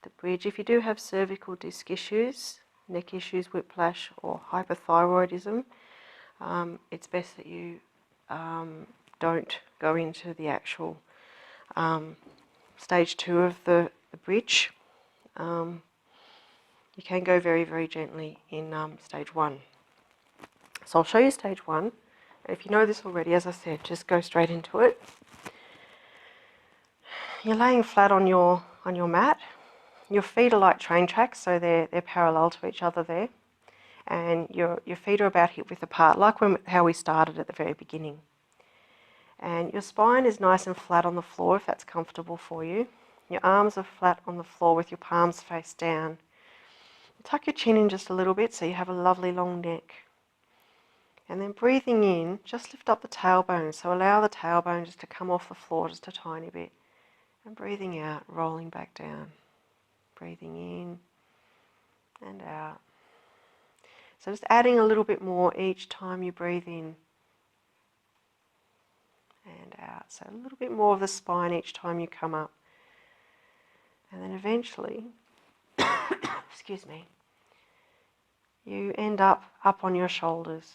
the bridge. If you do have cervical disc issues, neck issues, whiplash or hypothyroidism, it's best that you don't go into the actual stage 2 of the bridge. You can go very, very gently in stage 1. So I'll show you stage 1. If you know this already, as I said, just go straight into it. You're laying flat on your mat. Your feet are like train tracks, so they're parallel to each other there. And your feet are about hip width apart, like how we started at the very beginning. And your spine is nice and flat on the floor if that's comfortable for you. Your arms are flat on the floor with your palms face down. Tuck your chin in just a little bit so you have a lovely long neck. And then breathing in, just lift up the tailbone. So allow the tailbone just to come off the floor just a tiny bit. And breathing out, rolling back down. Breathing in and out. So just adding a little bit more each time you breathe in and out. So a little bit more of the spine each time you come up. And then eventually, excuse me, you end up on your shoulders.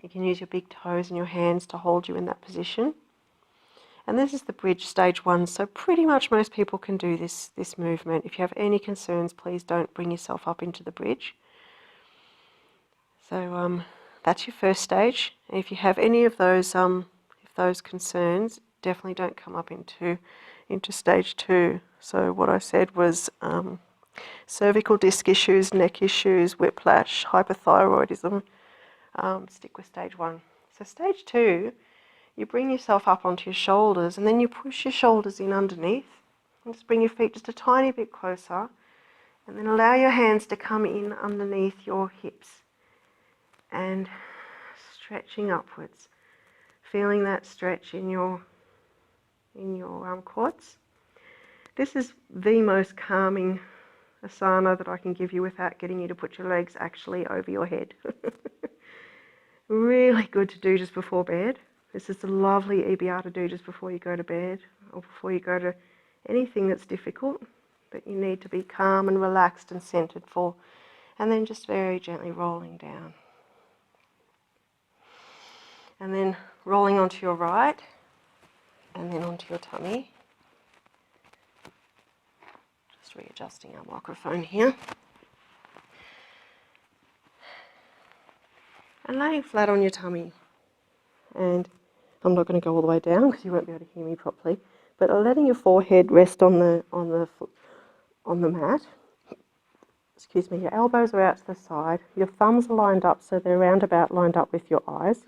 You can use your big toes and your hands to hold you in that position. And this is the bridge, stage 1. So pretty much most people can do this movement. If you have any concerns, please don't bring yourself up into the bridge. So that's your first stage. And if you have any of those concerns, definitely don't come up into stage 2. So what I said was cervical disc issues, neck issues, whiplash, hypothyroidism. Stick with stage 1. So stage 2, you bring yourself up onto your shoulders and then you push your shoulders in underneath. And just bring your feet just a tiny bit closer and then allow your hands to come in underneath your hips and stretching upwards. Feeling that stretch in your in your quads. This is the most calming asana that I can give you without getting you to put your legs actually over your head. Really good to do just before bed. This is a lovely EBR to do just before you go to bed or before you go to anything that's difficult that you need to be calm and relaxed and centered for. And then just very gently rolling down. And then rolling onto your right and then onto your tummy. Just readjusting our microphone here. And laying flat on your tummy. And I'm not going to go all the way down because you won't be able to hear me properly. But letting your forehead rest on the mat. Excuse me. Your elbows are out to the side. Your thumbs are lined up, so they're roundabout lined up with your eyes.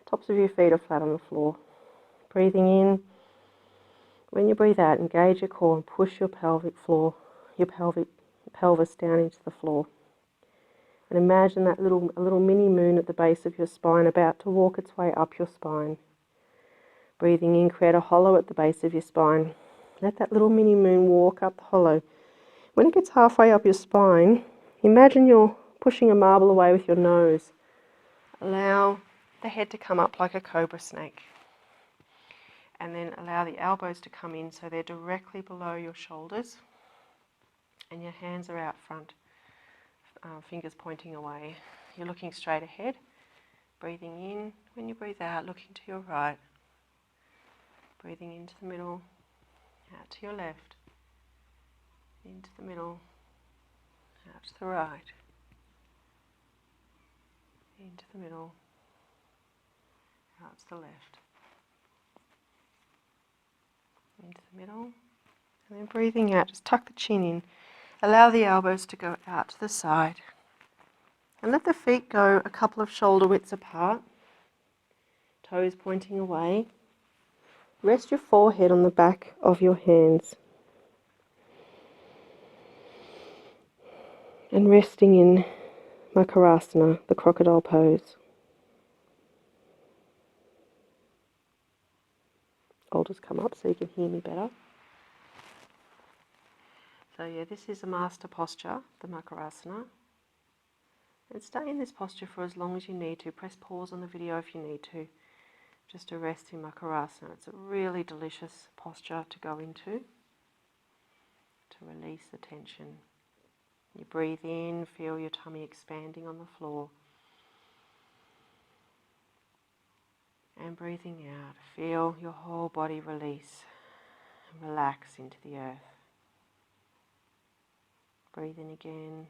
Tops of your feet are flat on the floor. Breathing in. When you breathe out, engage your core and push your pelvic floor, your pelvis down into the floor. And imagine that a little mini moon at the base of your spine about to walk its way up your spine. Breathing in, create a hollow at the base of your spine. Let that little mini moon walk up the hollow. When it gets halfway up your spine, imagine you're pushing a marble away with your nose. Allow the head to come up like a cobra snake. And then allow the elbows to come in so they're directly below your shoulders. And your hands are out front, fingers pointing away. You're looking straight ahead. Breathing in. When you breathe out, looking to your right. Breathing into the middle, out to your left. Into the middle, out to the right. Into the middle, out to the left. Into the middle. And then breathing out, just tuck the chin in. Allow the elbows to go out to the side. And let the feet go a couple of shoulder widths apart. Toes pointing away. Rest your forehead on the back of your hands. And resting in Makarasana, the crocodile pose. I'll just come up so you can hear me better. So yeah, this is a master posture, the Makarasana. And stay in this posture for as long as you need to. Press pause on the video if you need to, just to rest in Makarasana. It's a really delicious posture to go into, to release the tension. You breathe in, feel your tummy expanding on the floor. And breathing out, feel your whole body release and relax into the earth. Breathe in again,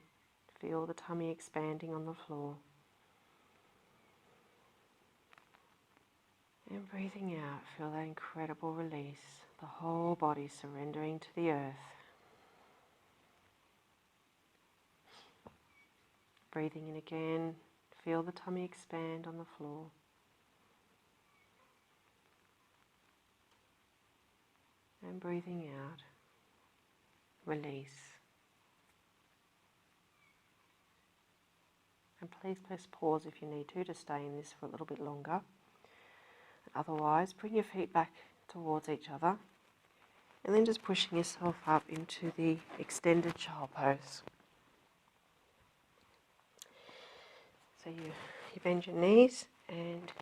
feel the tummy expanding on the floor. And breathing out, feel that incredible release, the whole body surrendering to the earth. Breathing in again, feel the tummy expand on the floor. And breathing out, release. And please press pause if you need to stay in this for a little bit longer. Otherwise, bring your feet back towards each other and then just pushing yourself up into the extended child pose. So you bend your knees and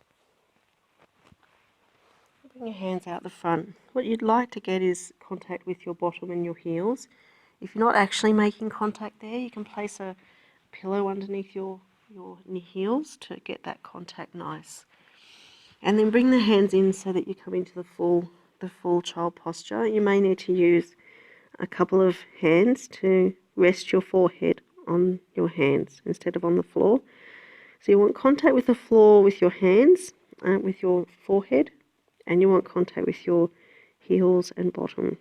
bring your hands out the front. What you'd like to get is contact with your bottom and your heels. If you're not actually making contact there, you can place a pillow underneath your heels to get that contact nice. And then bring the hands in so that you come into the full child posture. You may need to use a couple of hands to rest your forehead on your hands instead of on the floor. So you want contact with the floor with your hands, with your forehead, and you want contact with your heels and bottom.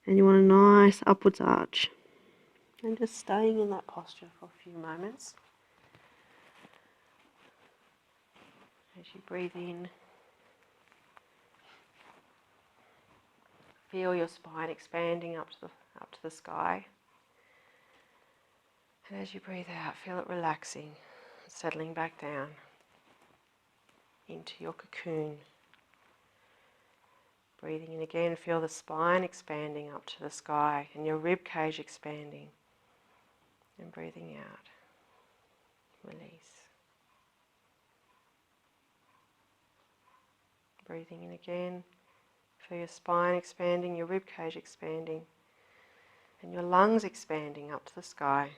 And you want a nice upwards arch. And just staying in that posture for a few moments. As you breathe in, feel your spine expanding up to the sky. And as you breathe out, feel it relaxing, settling back down into your cocoon, Breathing in again, feel the spine expanding up to the sky and your rib cage expanding. And breathing out, release. Breathing in again, feel your spine expanding, your rib cage expanding, and your lungs expanding up to the sky.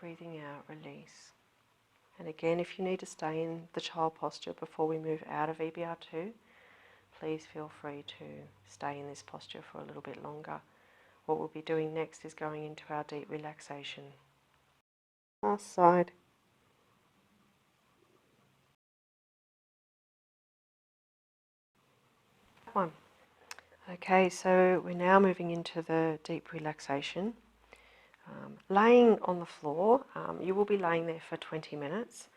Breathing out, release. And again, if you need to stay in the child posture before we move out of EBR2, please feel free to stay in this posture for a little bit longer. What we'll be doing next is going into our deep relaxation. Last side. One. Okay, so we're now moving into the deep relaxation. Laying on the floor, you will be laying there for 20 minutes.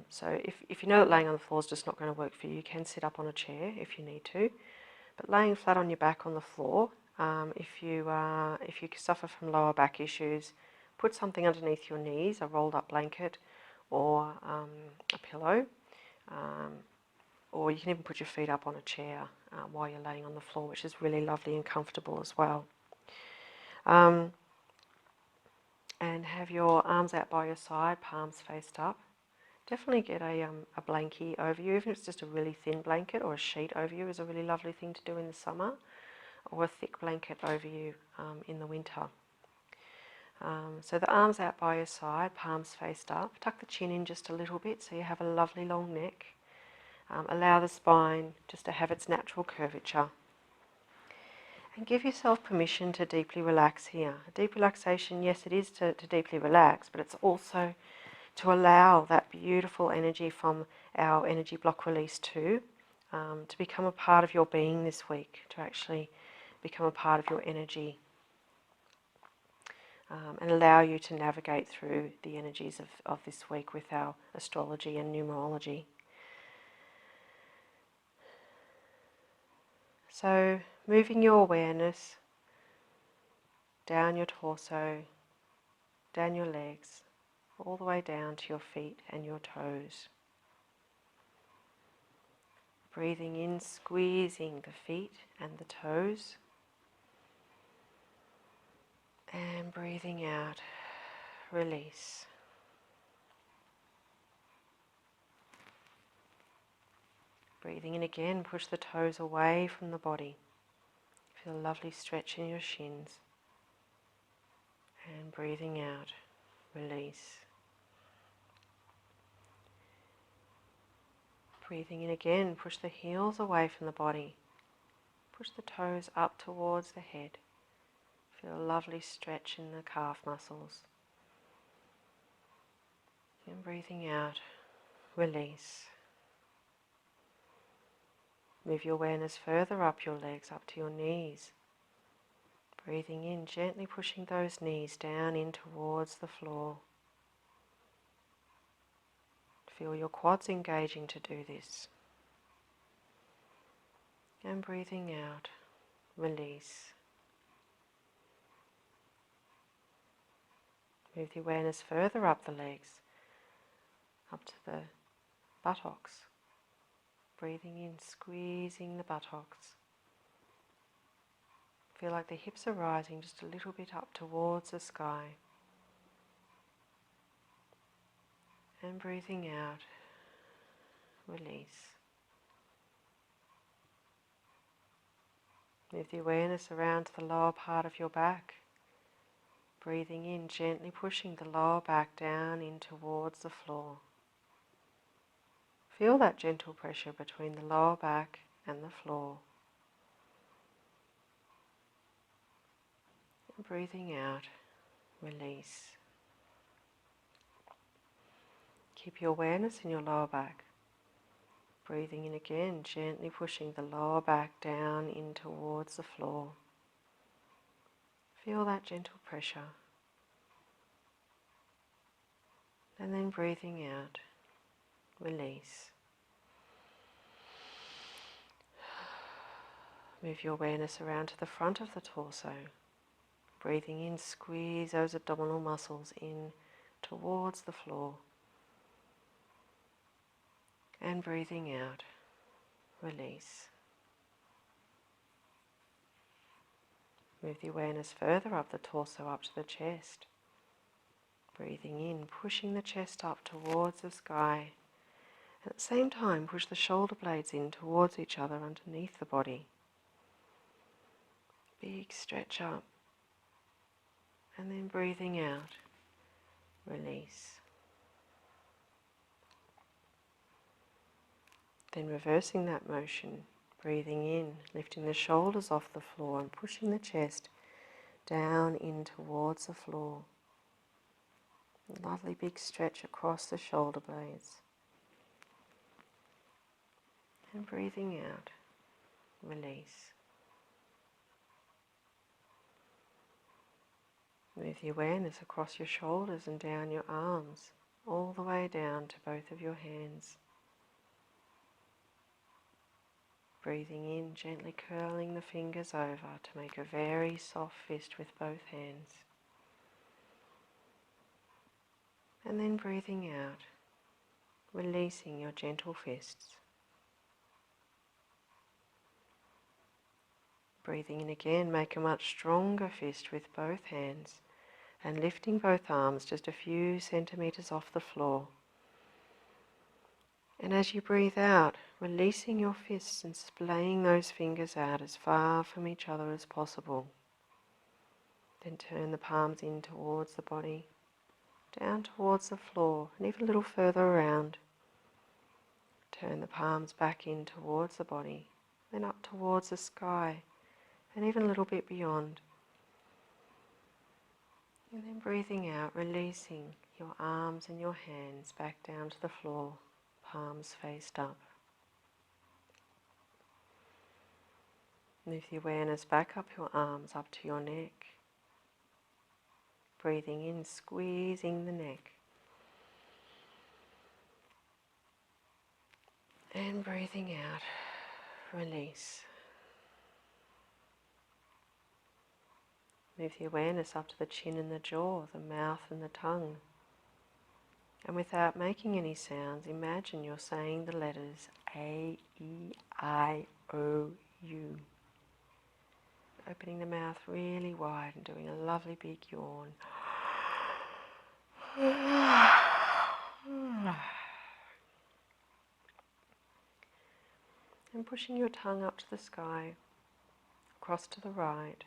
So if you know that laying on the floor is just not going to work for you, you can sit up on a chair if you need to. But laying flat on your back on the floor, if you suffer from lower back issues, put something underneath your knees, a rolled up blanket or a pillow, or you can even put your feet up on a chair while you're laying on the floor, which is really lovely and comfortable as well. And have your arms out by your side, palms faced up. Definitely get a blankie over you, even if it's just a really thin blanket, or a sheet over you is a really lovely thing to do in the summer, or a thick blanket over you in the winter. So the arms out by your side, palms faced up. Tuck the chin in just a little bit so you have a lovely long neck. Allow the spine just to have its natural curvature. And give yourself permission to deeply relax here. A deep relaxation, yes, it is to deeply relax, but it's also to allow that beautiful energy from our energy block release 2 to become a part of your being this week, to actually become a part of your energy and allow you to navigate through the energies of this week with our astrology and numerology. So moving your awareness down your torso, down your legs, all the way down to your feet and your toes. Breathing in, squeezing the feet and the toes. And breathing out, release. Breathing in again, push the toes away from the body. Feel a lovely stretch in your shins. And breathing out, release. Breathing in again, push the heels away from the body. Push the toes up towards the head. Feel a lovely stretch in the calf muscles. And breathing out, release. Move your awareness further up your legs, up to your knees. Breathing in, gently pushing those knees down in towards the floor. Feel your quads engaging to do this. And breathing out, release. Move the awareness further up the legs, up to the buttocks. Breathing in, squeezing the buttocks. Feel like the hips are rising just a little bit up towards the sky. And breathing out, release. Move the awareness around to the lower part of your back. Breathing in, gently pushing the lower back down in towards the floor. Feel that gentle pressure between the lower back and the floor. And breathing out, release. Keep your awareness in your lower back. Breathing in again, gently pushing the lower back down in towards the floor. Feel that gentle pressure. And then breathing out, release. Move your awareness around to the front of the torso. Breathing in, squeeze those abdominal muscles in towards the floor. And breathing out, release. Move the awareness further up the torso, up to the chest. Breathing in, pushing the chest up towards the sky. At the same time, push the shoulder blades in towards each other underneath the body. Big stretch up. And then breathing out, release. Then reversing that motion, breathing in, lifting the shoulders off the floor and pushing the chest down in towards the floor. A lovely big stretch across the shoulder blades. And breathing out, release. Move the awareness across your shoulders and down your arms, all the way down to both of your hands. Breathing in, gently curling the fingers over to make a very soft fist with both hands. And then breathing out, releasing your gentle fists. Breathing in again, make a much stronger fist with both hands and lifting both arms just a few centimeters off the floor. And as you breathe out, releasing your fists and splaying those fingers out as far from each other as possible. Then turn the palms in towards the body, down towards the floor, and even a little further around. Turn the palms back in towards the body, then up towards the sky, and even a little bit beyond. And then breathing out, releasing your arms and your hands back down to the floor, palms faced up. Move the awareness back up your arms, up to your neck. Breathing in, squeezing the neck. And breathing out, release. Move the awareness up to the chin and the jaw, the mouth and the tongue. And without making any sounds, imagine you're saying the letters A, E, I, O, U. Opening the mouth really wide and doing a lovely big yawn. And pushing your tongue up to the sky, across to the right,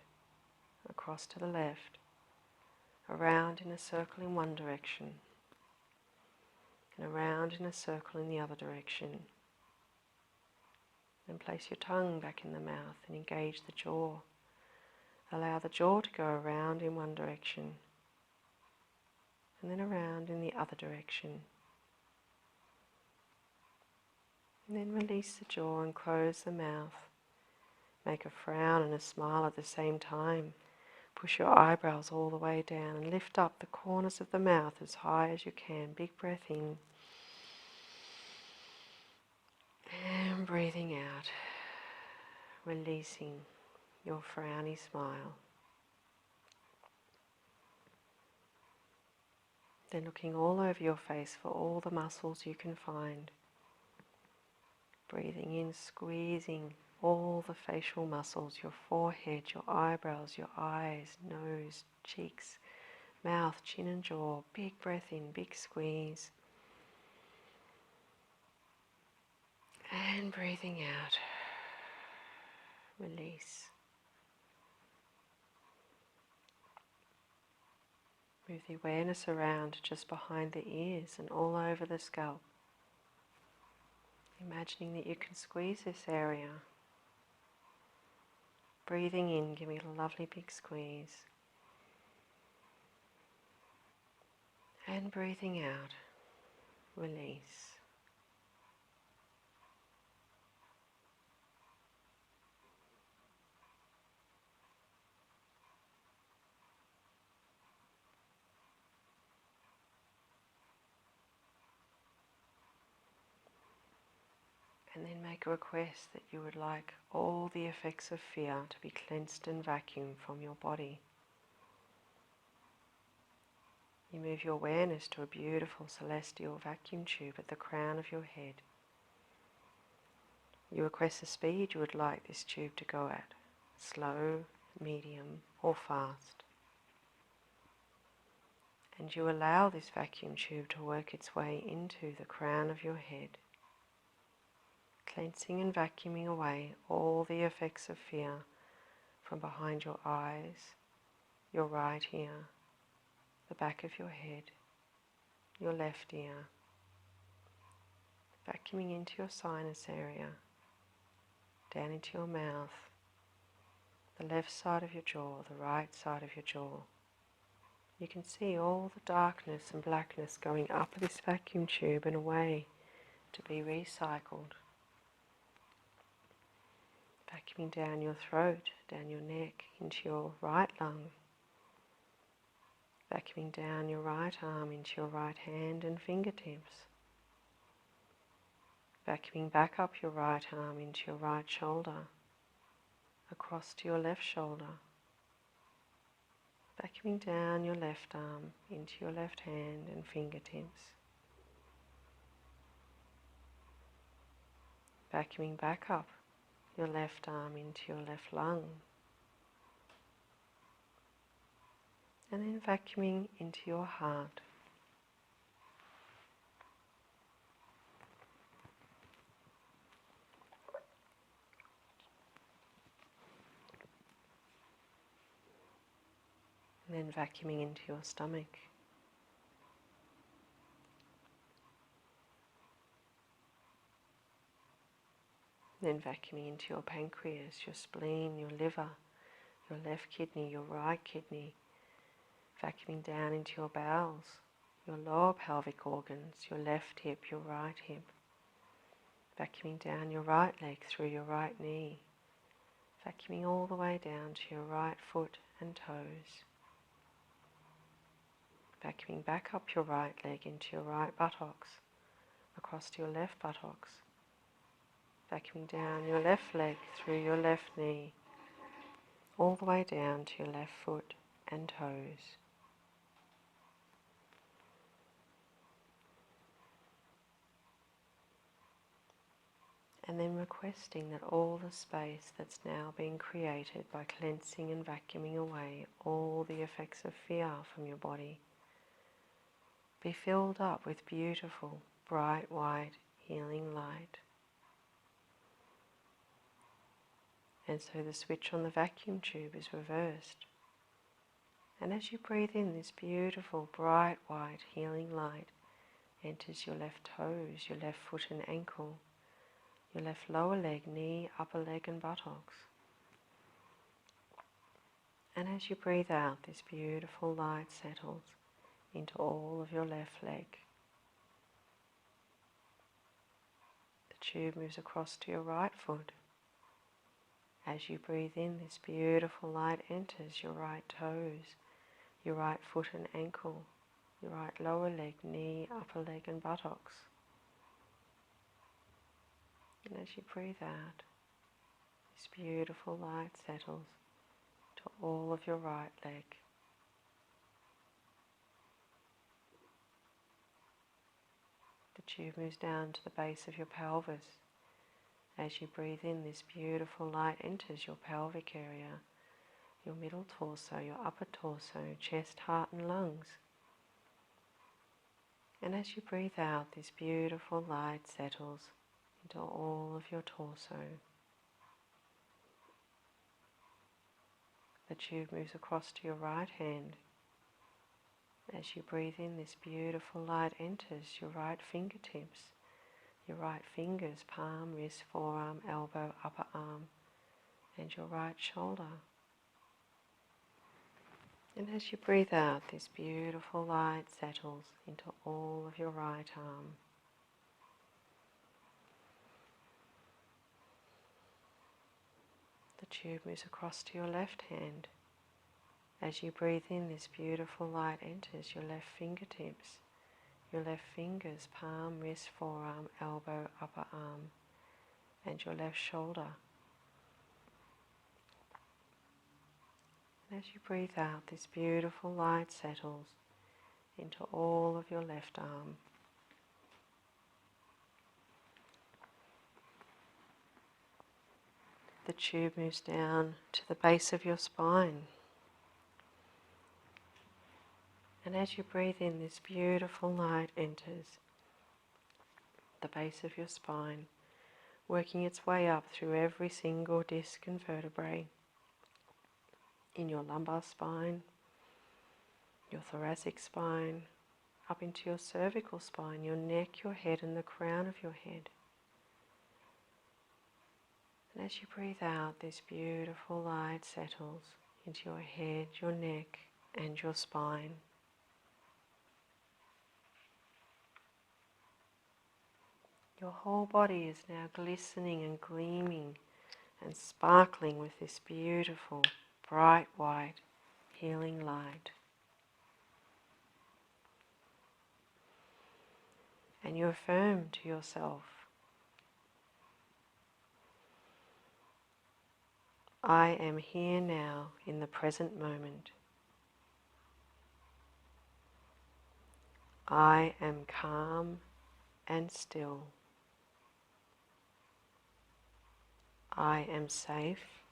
across to the left, around in a circle in one direction, and around in a circle in the other direction. Then place your tongue back in the mouth and engage the jaw. Allow the jaw to go around in one direction, and then around in the other direction. And then release the jaw and close the mouth. Make a frown and a smile at the same time. Push your eyebrows all the way down and lift up the corners of the mouth as high as you can. Big breath in. And breathing out. Releasing your frowny smile. Then looking all over your face for all the muscles you can find. Breathing in, squeezing all the facial muscles, your forehead, your eyebrows, your eyes, nose, cheeks, mouth, chin and jaw. Big breath in, big squeeze. And breathing out. Release. Move the awareness around just behind the ears and all over the scalp. Imagining that you can squeeze this area. Breathing in, give me a lovely big squeeze. And breathing out, release. And then make a request that you would like all the effects of fear to be cleansed and vacuumed from your body. You move your awareness to a beautiful celestial vacuum tube at the crown of your head. You request the speed you would like this tube to go at, slow, medium, or fast. And you allow this vacuum tube to work its way into the crown of your head, cleansing and vacuuming away all the effects of fear from behind your eyes, your right ear, the back of your head, your left ear, vacuuming into your sinus area, down into your mouth, the left side of your jaw, the right side of your jaw. You can see all the darkness and blackness going up this vacuum tube and away to be recycled. Vacuuming down your throat, down your neck, into your right lung. Vacuuming down your right arm into your right hand and fingertips. Vacuuming back up your right arm into your right shoulder, across to your left shoulder. Vacuuming down your left arm into your left hand and fingertips. Vacuuming back up your left arm into your left lung. And then vacuuming into your heart. And then vacuuming into your stomach. Then vacuuming into your pancreas, your spleen, your liver, your left kidney, your right kidney. Vacuuming down into your bowels, your lower pelvic organs, your left hip, your right hip. Vacuuming down your right leg through your right knee. Vacuuming all the way down to your right foot and toes. Vacuuming back up your right leg into your right buttocks, across to your left buttocks. Vacuuming down your left leg through your left knee, all the way down to your left foot and toes. And then requesting that all the space that's now being created by cleansing and vacuuming away all the effects of fear from your body be filled up with beautiful, bright, white, healing light. And so the switch on the vacuum tube is reversed. And as you breathe in, this beautiful, bright, white, healing light enters your left toes, your left foot and ankle, your left lower leg, knee, upper leg and buttocks. And as you breathe out, this beautiful light settles into all of your left leg. The tube moves across to your right foot. As you breathe in, this beautiful light enters your right toes, your right foot and ankle, your right lower leg, knee, upper leg and buttocks. And as you breathe out, this beautiful light settles to all of your right leg. The tube moves down to the base of your pelvis. As you breathe in, this beautiful light enters your pelvic area, your middle torso, your upper torso, chest, heart and lungs. And as you breathe out, this beautiful light settles into all of your torso. The tube moves across to your right hand. As you breathe in, this beautiful light enters your right fingertips, your right fingers, palm, wrist, forearm, elbow, upper arm, and your right shoulder. And as you breathe out, this beautiful light settles into all of your right arm. The tube moves across to your left hand. As you breathe in, this beautiful light enters your left fingertips, your left fingers, palm, wrist, forearm, elbow, upper arm, and your left shoulder. And as you breathe out, this beautiful light settles into all of your left arm. the tube moves down to the base of your spine. And as you breathe in, this beautiful light enters the base of your spine, working its way up through every single disc and vertebrae in your lumbar spine, your thoracic spine, up into your cervical spine, your neck, your head, and the crown of your head. And as you breathe out, this beautiful light settles into your head, your neck, and your spine. Your whole body is now glistening and gleaming and sparkling with this beautiful, bright white, healing light. And you affirm to yourself, I am here now in the present moment. I am calm and still. I am safe.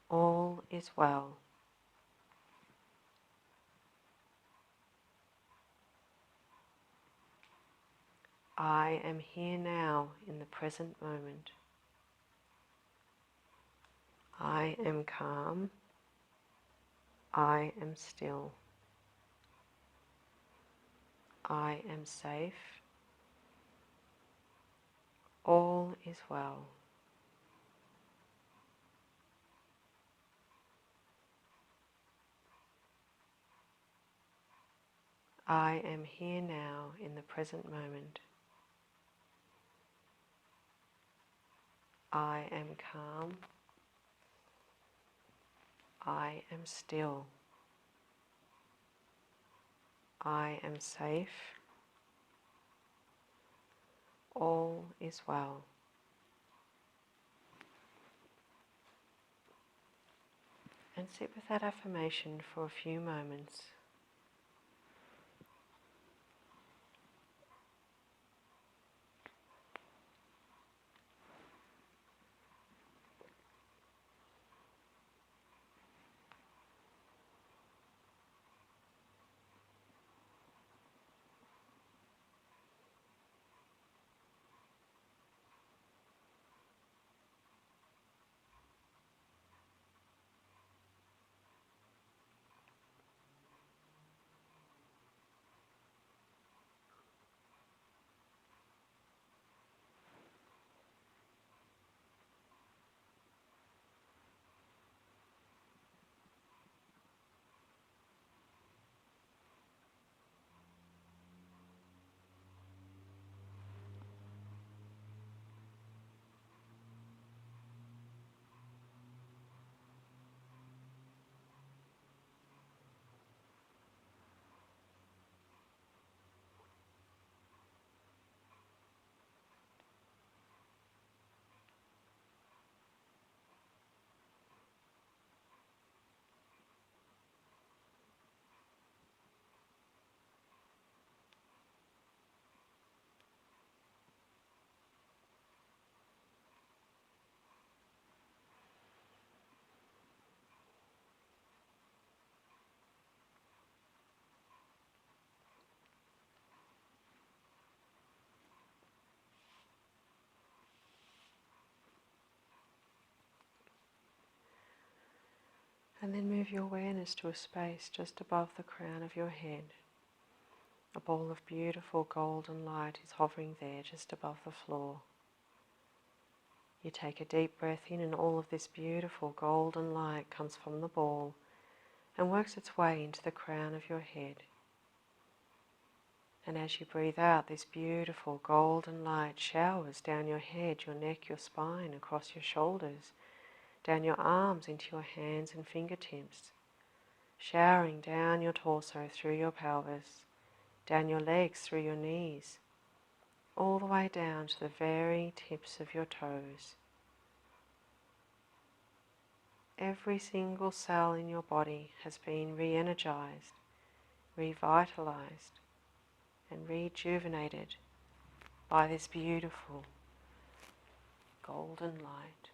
All is well. I am here now in the present moment. I am calm. I am still. I am safe. All is well. I am here now in the present moment. I am calm. I am still. I am safe. All is well. And sit with that affirmation for a few moments. And then move your awareness to a space just above the crown of your head. A ball of beautiful golden light is hovering there just above the floor. You take a deep breath in and all of this beautiful golden light comes from the ball and works its way into the crown of your head. And as you breathe out, this beautiful golden light showers down your head, your neck, your spine, across your shoulders, down your arms into your hands and fingertips, showering down your torso through your pelvis, down your legs through your knees, all the way down to the very tips of your toes. Every single cell in your body has been re-energized, revitalized, and rejuvenated by this beautiful golden light.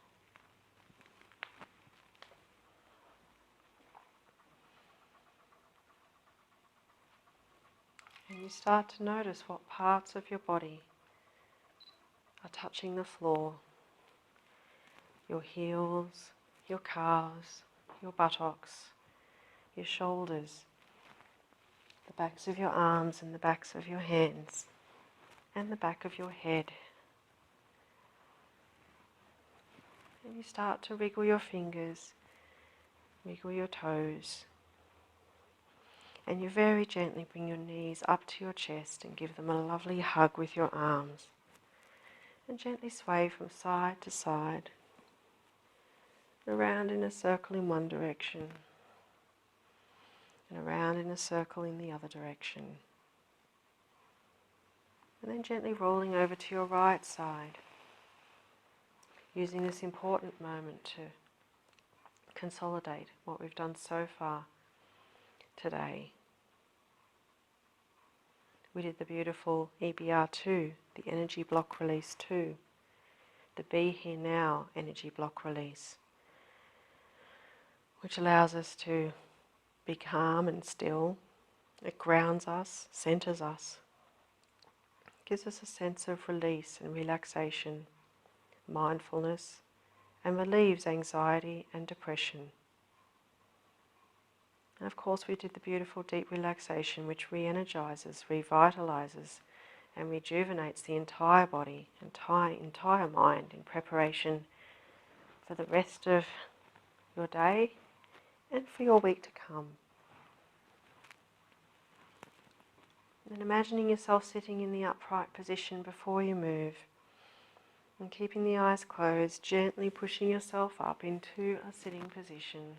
you start to notice what parts of your body are touching the floor. Your heels, your calves, your buttocks, your shoulders, the backs of your arms and the backs of your hands, and the back of your head. And you start to wriggle your fingers, wiggle your toes, and you very gently bring your knees up to your chest and give them a lovely hug with your arms, and gently sway from side to side, around in a circle in one direction, and around in a circle in the other direction. And then gently rolling over to your right side, using this important moment to consolidate what we've done so far today. We did the beautiful EBR2, the energy block release 2, the Be Here Now energy block release, which allows us to be calm and still. It grounds us, centers us, gives us a sense of release and relaxation, mindfulness, and relieves anxiety and depression. And of course we did the beautiful deep relaxation, which re-energizes, revitalizes, and rejuvenates the entire body, entire mind, in preparation for the rest of your day and for your week to come. And imagining yourself sitting in the upright position before you move, and keeping the eyes closed, gently pushing yourself up into a sitting position.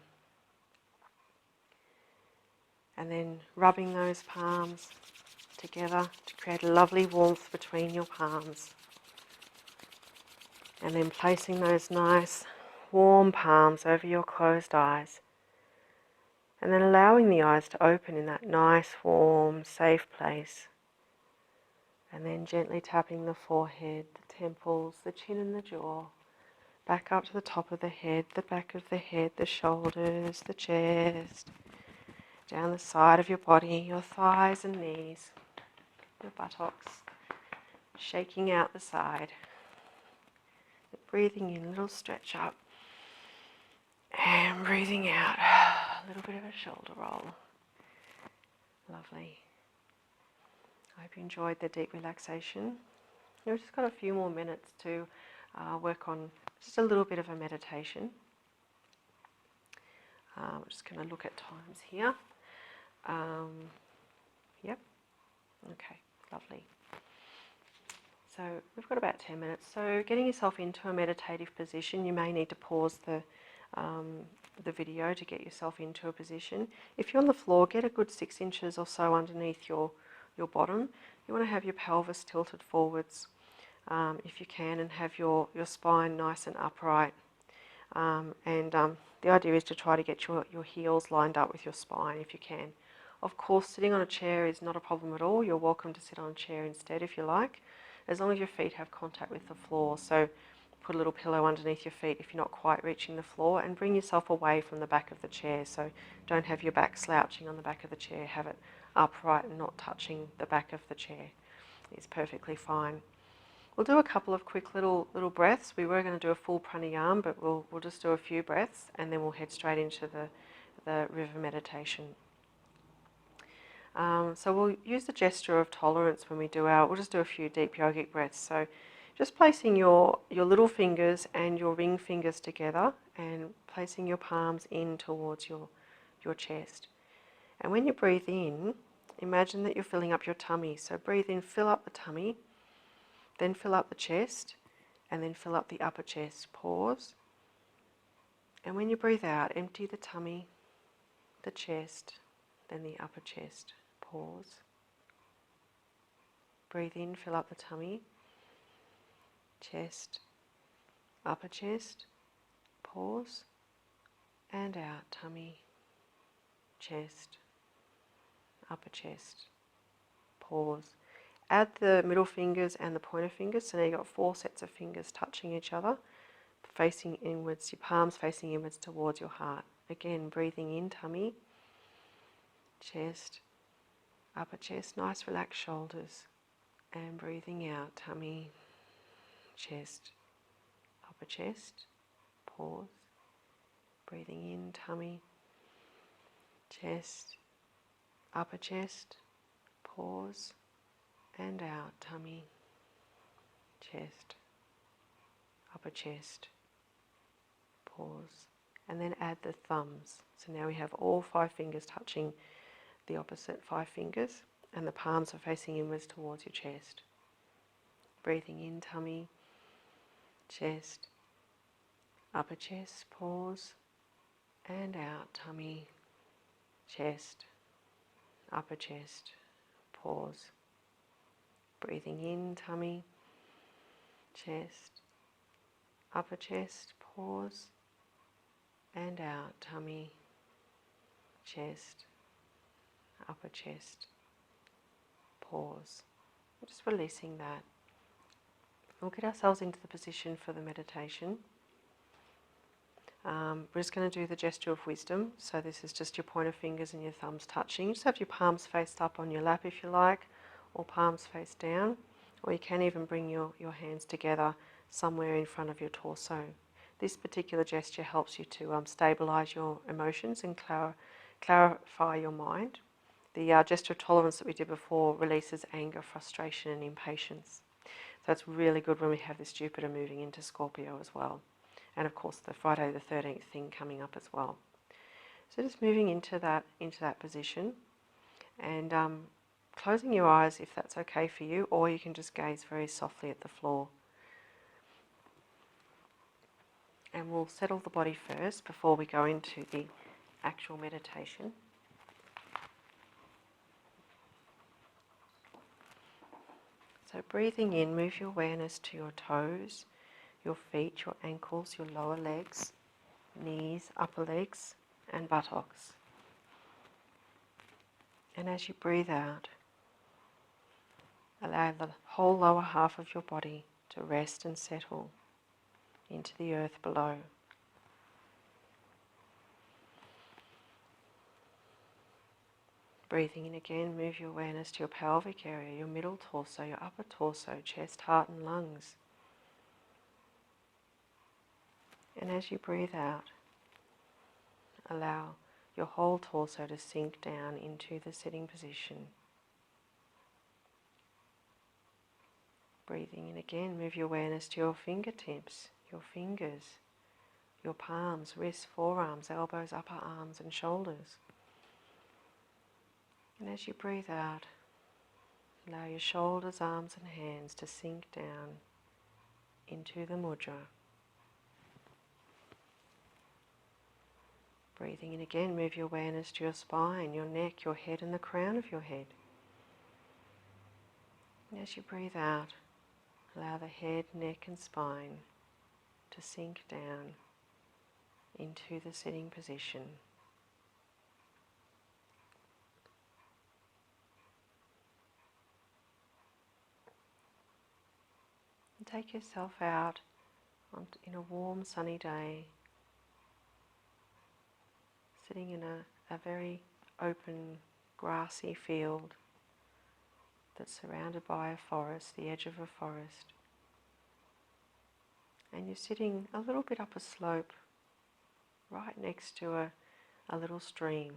And then rubbing those palms together to create a lovely warmth between your palms. And then placing those nice warm palms over your closed eyes. And then allowing the eyes to open in that nice, warm, safe place. And then gently tapping the forehead, the temples, the chin and the jaw. Back up to the top of the head, the back of the head, the shoulders, the chest. Down the side of your body, your thighs and knees, your buttocks. Shaking out the side. Breathing in, a little stretch up. And breathing out, a little bit of a shoulder roll. Lovely. I hope you enjoyed the deep relaxation. We've just got a few more minutes to work on just a little bit of a meditation. I'm just going to look at times here. Yep. Okay, lovely. So we've got about 10 minutes. So getting yourself into a meditative position, you may need to pause the video to get yourself into a position. If you're on the floor, get a good 6 inches or so underneath your bottom. You want to have your pelvis tilted forwards if you can, and have your spine nice and upright. The idea is to try to get your heels lined up with your spine if you can. Of course, sitting on a chair is not a problem at all. You're welcome to sit on a chair instead if you like, as long as your feet have contact with the floor. So put a little pillow underneath your feet if you're not quite reaching the floor, and bring yourself away from the back of the chair. So don't have your back slouching on the back of the chair. Have it upright and not touching the back of the chair. It's perfectly fine. We'll do a couple of quick little breaths. We were going to do a full pranayam, but we'll just do a few breaths, and then we'll head straight into the river meditation. So we'll use the gesture of tolerance when we do we'll just do a few deep yogic breaths. So just placing your little fingers and your ring fingers together, and placing your palms in towards your chest. And when you breathe in, imagine that you're filling up your tummy. So breathe in, fill up the tummy, then fill up the chest, and then fill up the upper chest. Pause. And when you breathe out, empty the tummy, the chest, then the upper chest. Pause. Breathe in, fill up the tummy, chest, upper chest. Pause. And out, tummy, chest, upper chest. Pause. Add the middle fingers and the pointer fingers, so now you've got 4 sets of fingers touching each other, facing inwards, your palms facing inwards towards your heart. Again, breathing in, tummy, chest, upper chest, nice relaxed shoulders. And breathing out, tummy, chest, upper chest, pause. Breathing in, tummy, chest, upper chest, pause. And out, tummy, chest, upper chest, pause. And then add the thumbs. So now we have all 5 fingers touching the opposite 5 fingers, and the palms are facing inwards towards your chest. Breathing in, tummy, chest, upper chest, pause. And out, tummy, chest, upper chest, pause. Breathing in, tummy, chest, upper chest, pause. And out, tummy, chest, upper chest, pause. Just releasing that. We'll get ourselves into the position for the meditation. We're just going to do the gesture of wisdom. So this is just your pointer fingers and your thumbs touching. You just have your palms faced up on your lap if you like, or palms face down, or you can even bring your hands together somewhere in front of your torso. This particular gesture helps you to stabilize your emotions and clarify your mind. The gesture of tolerance that we did before releases anger, frustration and impatience. So it's really good when we have this Jupiter moving into Scorpio as well. And of course the Friday the 13th thing coming up as well. So just moving into that position and closing your eyes if that's okay for you, or you can just gaze very softly at the floor. And we'll settle the body first before we go into the actual meditation. So breathing in, move your awareness to your toes, your feet, your ankles, your lower legs, knees, upper legs, and buttocks. And as you breathe out, allow the whole lower half of your body to rest and settle into the earth below. Breathing in again, move your awareness to your pelvic area, your middle torso, your upper torso, chest, heart and lungs. And as you breathe out, allow your whole torso to sink down into the sitting position. Breathing in again, move your awareness to your fingertips, your fingers, your palms, wrists, forearms, elbows, upper arms and shoulders. And as you breathe out, allow your shoulders, arms and hands to sink down into the mudra. Breathing in again, move your awareness to your spine, your neck, your head and the crown of your head. And as you breathe out, allow the head, neck and spine to sink down into the sitting position. And take yourself out in a warm sunny day, sitting in a very open grassy field that's surrounded by a forest, the edge of a forest. And you're sitting a little bit up a slope right next to a little stream.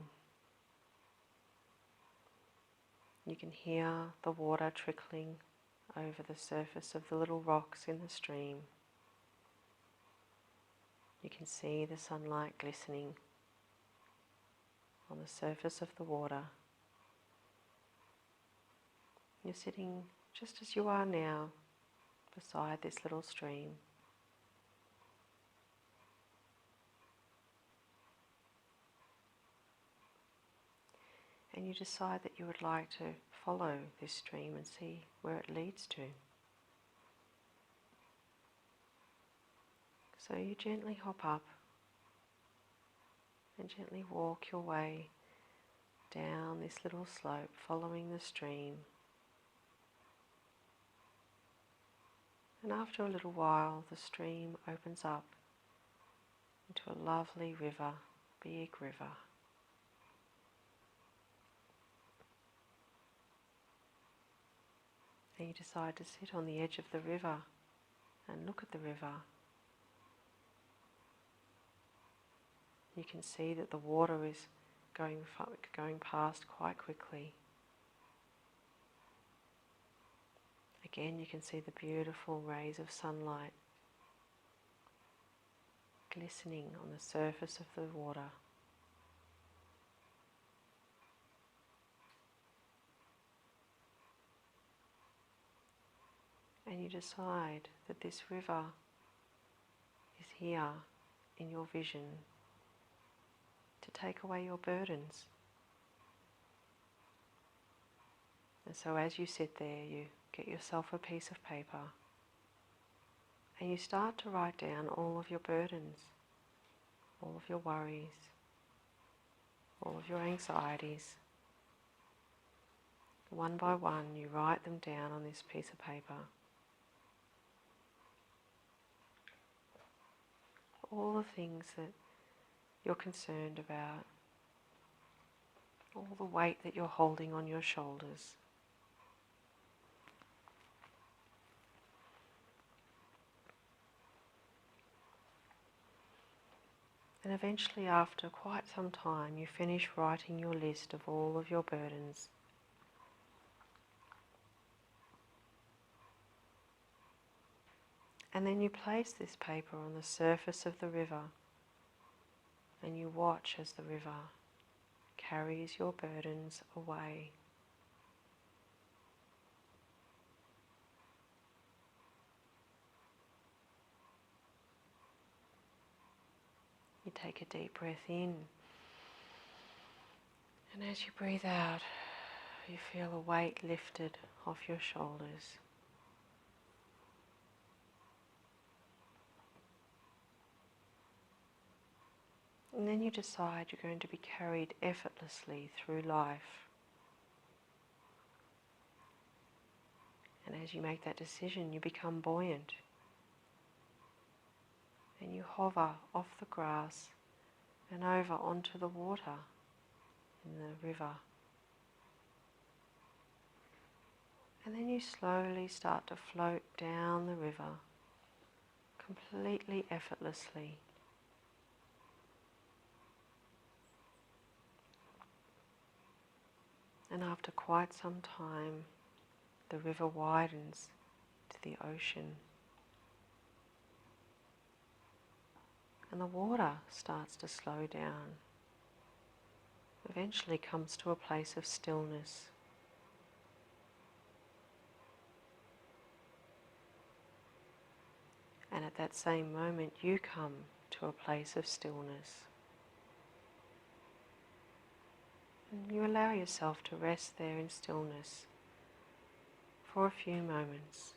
You can hear the water trickling over the surface of the little rocks in the stream. You can see the sunlight glistening on the surface of the water. You're sitting just as you are now beside this little stream. And you decide that you would like to follow this stream and see where it leads to. So you gently hop up and gently walk your way down this little slope, following the stream. And after a little while, the stream opens up into a lovely river, big river. Then you decide to sit on the edge of the river and look at the river. You can see that the water is going past quite quickly. Again, you can see the beautiful rays of sunlight glistening on the surface of the water. And you decide that this river is here in your vision to take away your burdens. And so as you sit there, you get yourself a piece of paper and you start to write down all of your burdens, all of your worries, all of your anxieties. One by one, you write them down on this piece of paper. All the things that you're concerned about, all the weight that you're holding on your shoulders. And eventually, after quite some time, you finish writing your list of all of your burdens. And then you place this paper on the surface of the river and you watch as the river carries your burdens away. You take a deep breath in, and as you breathe out, you feel a weight lifted off your shoulders. And then you decide you're going to be carried effortlessly through life. And as you make that decision, you become buoyant. And you hover off the grass and over onto the water in the river. And then you slowly start to float down the river, completely effortlessly. And after quite some time, the river widens to the ocean. And the water starts to slow down. Eventually comes to a place of stillness. And at that same moment, you come to a place of stillness. And you allow yourself to rest there in stillness for a few moments.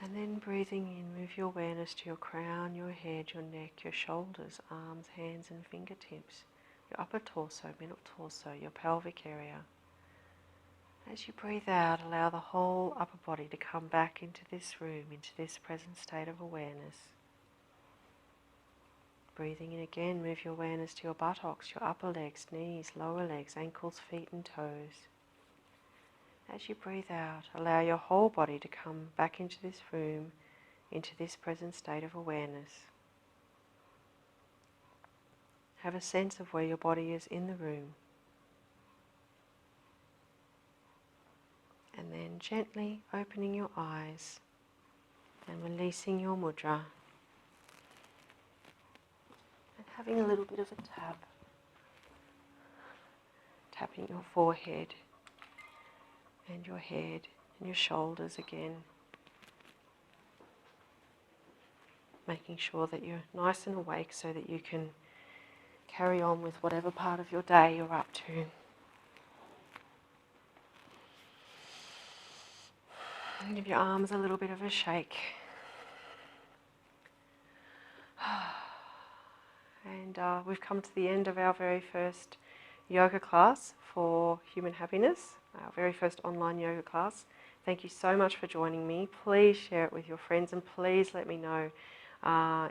And then breathing in, move your awareness to your crown, your head, your neck, your shoulders, arms, hands and fingertips, your upper torso, middle torso, your pelvic area. As you breathe out, allow the whole upper body to come back into this room, into this present state of awareness. Breathing in again, move your awareness to your buttocks, your upper legs, knees, lower legs, ankles, feet and toes. As you breathe out, allow your whole body to come back into this room, into this present state of awareness. Have a sense of where your body is in the room. And then gently opening your eyes and releasing your mudra. And having a little bit of a tap. Tapping your forehead and your head and your shoulders again. Making sure that you're nice and awake so that you can carry on with whatever part of your day you're up to. And give your arms a little bit of a shake. And we've come to the end of our very first yoga class for human happiness, our very first online yoga class. Thank you so much for joining me. Please share it with your friends and please let me know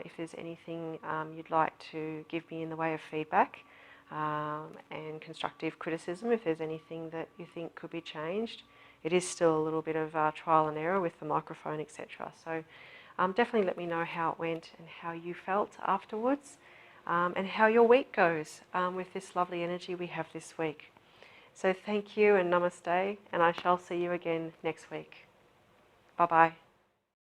if there's anything you'd like to give me in the way of feedback and constructive criticism, if there's anything that you think could be changed. It is still a little bit of trial and error with the microphone, etc. So definitely let me know how it went and how you felt afterwards, and how your week goes with this lovely energy we have this week. So thank you and namaste, and I shall see you again next week. Bye-bye.